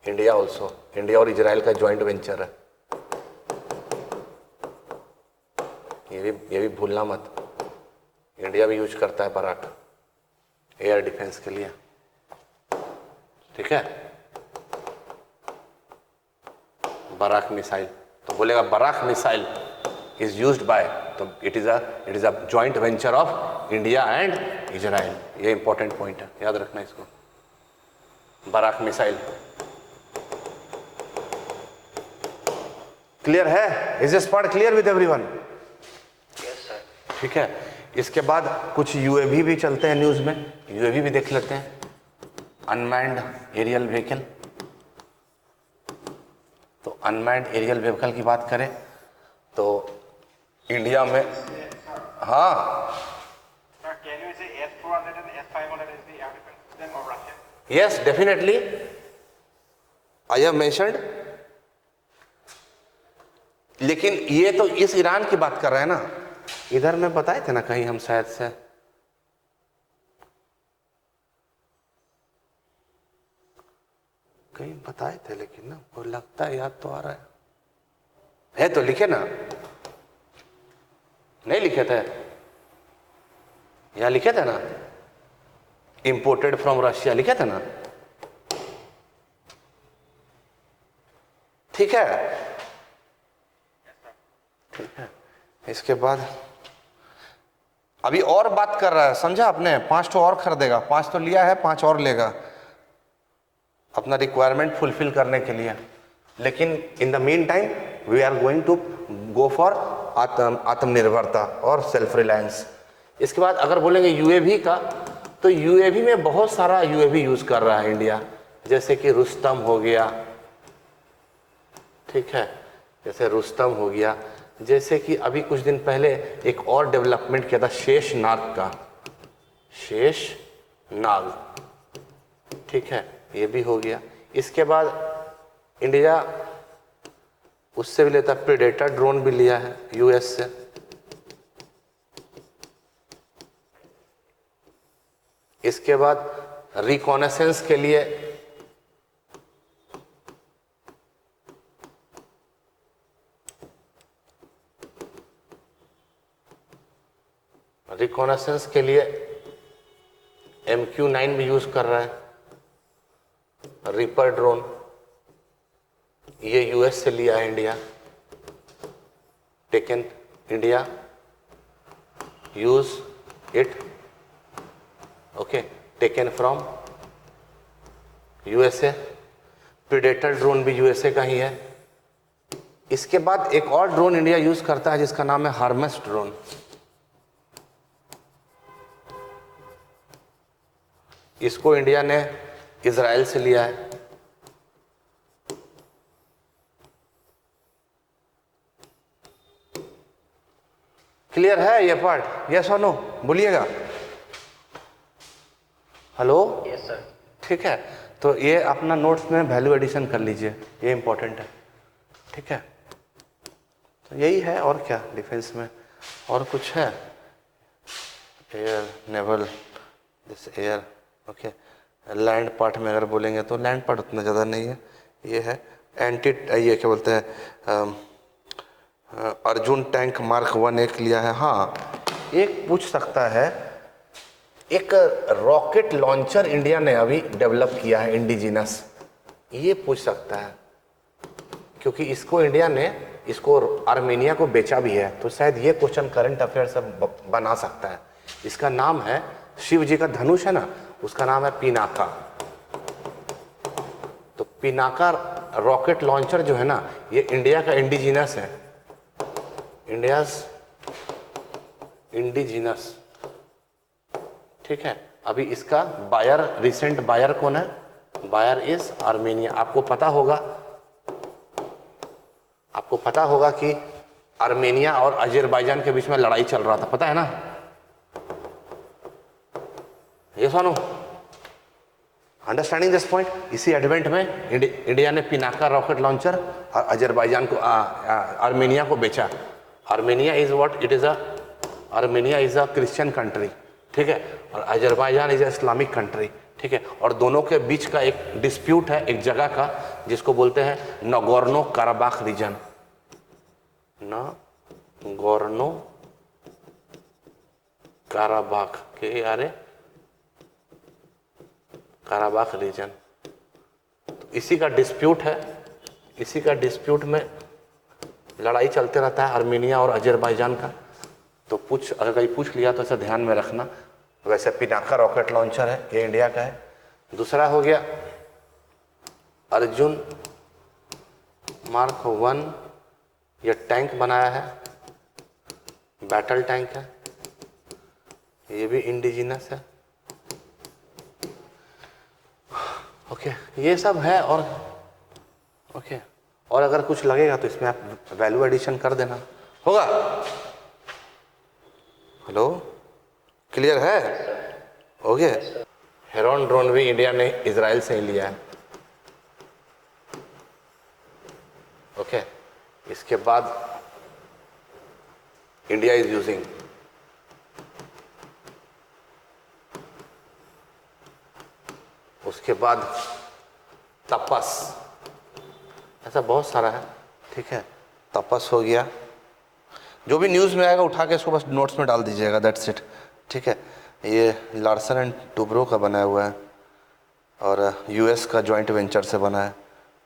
इंडिया ऑल्सो, इंडिया और इजराइल का जॉइंट वेंचर है, ये भी भूलना मत। इंडिया भी यूज करता है बराक एयर डिफेंस के लिए। ठीक है, बराक मिसाइल, तो बोलेगा Barak missile is used by, तो it is a joint venture of India and Israel. ये इंपॉर्टेंट पॉइंट है, याद रखना इसको। बराक मिसाइल क्लियर है? Is this part clear with everyone? Yes, sir. ठीक है, इसके बाद कुछ यूएवी भी चलते हैं न्यूज में, यूएवी भी देख लेते हैं। अनमैन्ड एरियल व्हीकल, तो अनमैन्ड एरियल व्हीकल की बात करें तो इंडिया में, हाँ, Sir, can you say S-400 and S-500 is the air defense system of Russia? Yes definitely, I have mentioned. लेकिन ये तो इस ईरान की बात कर रहे हैं ना, इधर में बताए थे ना कहीं हम शायद से, कहीं बताए थे, लेकिन ना वो लगता है याद तो आ रहा है तो लिखे ना, नहीं लिखे थे, यहाँ लिखे थे ना, इंपोर्टेड फ्रॉम रशिया लिखे थे ना, ठीक है, ठीक है। इसके बाद अभी और बात कर रहा है, समझा आपने, 5 तो और खरीदेगा, 5 तो लिया है, 5 और लेगा अपना रिक्वायरमेंट फुलफिल करने के लिए। लेकिन in the mean time we are going to go for आत्मनिर्भरता और सेल्फ रिलायंस। इसके बाद अगर बोलेंगे यूएवी का, तो यूएवी में बहुत सारा यूएवी यूज कर रहा है इंडिया, जैसे कि रुस्तम हो गया, ठीक है, जैसे रुस्तम हो गया, जैसे कि अभी कुछ दिन पहले एक और डेवलपमेंट किया था शेषनाग का, शेषनाग, ठीक है, ये भी हो गया। इसके बाद इंडिया उससे भी लेता, प्रेडेटर ड्रोन भी लिया है यूएस से। इसके बाद रिकॉनेसेंस के लिए MQ-9 भी यूज कर रहा है, रिपर ड्रोन, ये यूएस से लिया है India, taken India use it, okay, taken from USA. Predator drone भी यूएसए का ही है। इसके बाद एक और ड्रोन इंडिया यूज करता है जिसका नाम है हर्मेस ड्रोन। इसको इंडिया ने इजराइल से लिया है। क्लियर है ये पार्ट? यस और नो बोलिएगा। Hello, Yes, sir. ठीक है, तो ये अपना नोट्स में वैल्यू एडिशन कर लीजिए, ये इंपॉर्टेंट है, ठीक है। तो यही है, और क्या डिफेंस में और कुछ है? Air, naval, this air, okay. Land part में अगर बोलेंगे तो लैंड पार्ट उतना ज़्यादा नहीं है, ये है एंटी, ये क्या बोलते हैं, अर्जुन टैंक मार्क 1 एक लिया है। हाँ, एक पूछ सकता है, एक रॉकेट लॉन्चर इंडिया ने अभी डेवलप किया है इंडिजिनस, ये पूछ सकता है, क्योंकि इसको इंडिया ने इसको आर्मेनिया को बेचा भी है, तो शायद ये क्वेश्चन करंट अफेयर से बना सकता है। इसका नाम है, शिव जी का धनुष है ना, उसका नाम है पिनाका। तो पिनाका रॉकेट लॉन्चर जो है ना, ये इंडिया का इंडिजिनस है, इंडियाज इंडिजिनस, ठीक है। अभी इसका बायर, रिसेंट बायर कौन है? Buyer is Armenia. आपको पता होगा कि आर्मेनिया और अजरबैजान के बीच में लड़ाई चल रहा था, पता है ना? ये सुनो, अंडरस्टैंडिंग दिस पॉइंट। इसी एडवेंट में इंडिया ने पिनाका रॉकेट लॉन्चर और अजरबैजान को, आर्मेनिया को बेचा। Armenia is what? It is Armenia is a Christian country, ठीक है, और Azerbaijan is a Islamic country, ठीक है। और दोनों के बीच का एक डिस्प्यूट है एक जगह का, जिसको बोलते हैं Nagorno Karabakh reason, Nagorno Karabakh के यारे, काराबाख रीजन, इसी का डिस्प्यूट है, इसी का डिस्प्यूट में लड़ाई चलते रहता है आर्मीनिया और अजरबैजान का। तो अगर कहीं पूछ लिया तो ऐसा ध्यान में रखना। वैसे पिनाका रॉकेट लॉन्चर है, ये इंडिया का है। दूसरा हो गया अर्जुन मार्क 1, ये टैंक बनाया है, बैटल टैंक है, ये भी इंडिजिनस है। ओके, ये सब है। और ओके, और अगर कुछ लगेगा तो इसमें आप वैल्यू एडिशन कर देना, होगा। हेलो, क्लियर है? ओके। हेरॉन ड्रोन भी इंडिया ने इजराइल से ही लिया है। ओके, इसके बाद इंडिया इज यूजिंग उसके बाद तपस, ऐसा बहुत सारा है। ठीक है, तपस हो गया। जो भी न्यूज़ में आएगा उठा के इसको बस नोट्स में डाल दीजिएगा, दैट्स इट। ठीक है, ये लार्सन एंड टुब्रो का बना हुआ है और यूएस का जॉइंट वेंचर से बना है।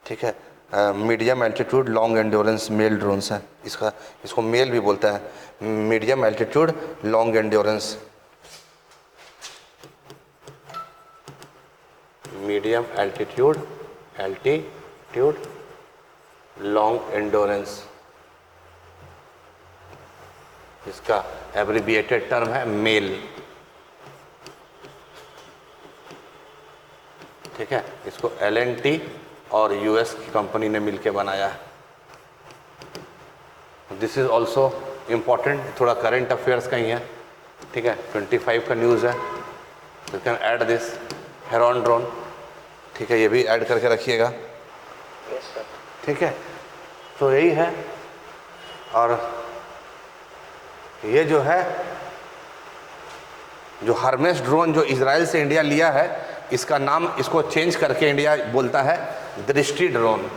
ठीक है, medium altitude long endurance male drones है। इसको मेल भी बोलता है, medium altitude long endurance, medium altitude long endurance, इसका एब्रिविएटेड टर्म है मेल। ठीक है, इसको LNT और यूएस की कंपनी ने मिलकर बनाया है। दिस इज ऑल्सो इम्पॉर्टेंट, थोड़ा करंट अफेयर्स का ही है। ठीक है, 25 का न्यूज़ है, you can add this heron drone. ठीक है, ये भी ऐड करके रखिएगा। Yes, sir. ठीक है, तो यही है। और ये जो है, जो हर्मेस ड्रोन जो इजराइल से इंडिया लिया है, इसका नाम इसको चेंज करके इंडिया बोलता है दृष्टि ड्रोन।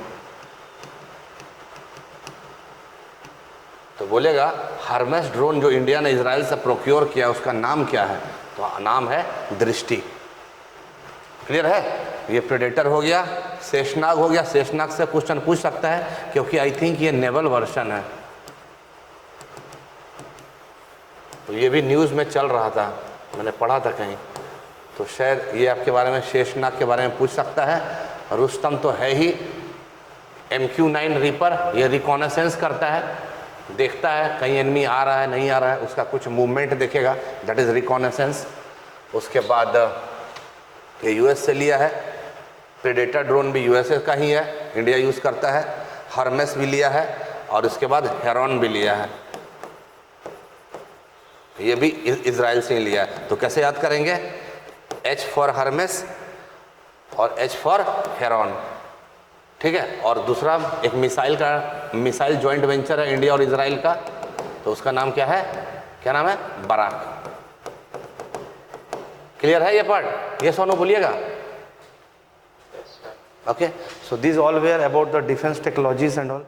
तो बोलेगा हर्मेस ड्रोन जो इंडिया ने इजराइल से प्रोक्योर किया उसका नाम क्या है, तो नाम है दृष्टि। क्लियर है? ये प्रेडेटर हो गया, शेषनाग हो गया। शेषनाग से क्वेश्चन पूछ सकता है क्योंकि आई थिंक ये नेवल वर्जन है। तो ये भी न्यूज़ में चल रहा था, मैंने पढ़ा था कहीं, तो शायद ये आपके बारे में, शेषनाग के बारे में पूछ सकता है। रुस्तम तो है ही, MQ-9 रीपर, ये रिकॉनेसेंस करता है, देखता है कहीं एनिमी आ रहा है नहीं आ रहा है, उसका कुछ मूवमेंट देखेगा, दैट इज़ रिकॉनेसेंस। उसके बाद ये यूएस से लिया है, प्रेडेटर ड्रोन भी यूएसए का ही है, इंडिया यूज़ करता है। हर्मेस भी लिया है और उसके बाद हेरॉन भी लिया है, ये भी इजराइल से ही लिया है। तो कैसे याद करेंगे? H फॉर हर्मेस और H फॉर हेरॉन। ठीक है, और दूसरा एक मिसाइल जॉइंट वेंचर है इंडिया और इजराइल का, तो उसका नाम क्या है? क्या नाम है? बराक। क्लियर है ये पार्ट? ये सोनो बोलिएगा। Okay, so this all were about the defence technologies and all.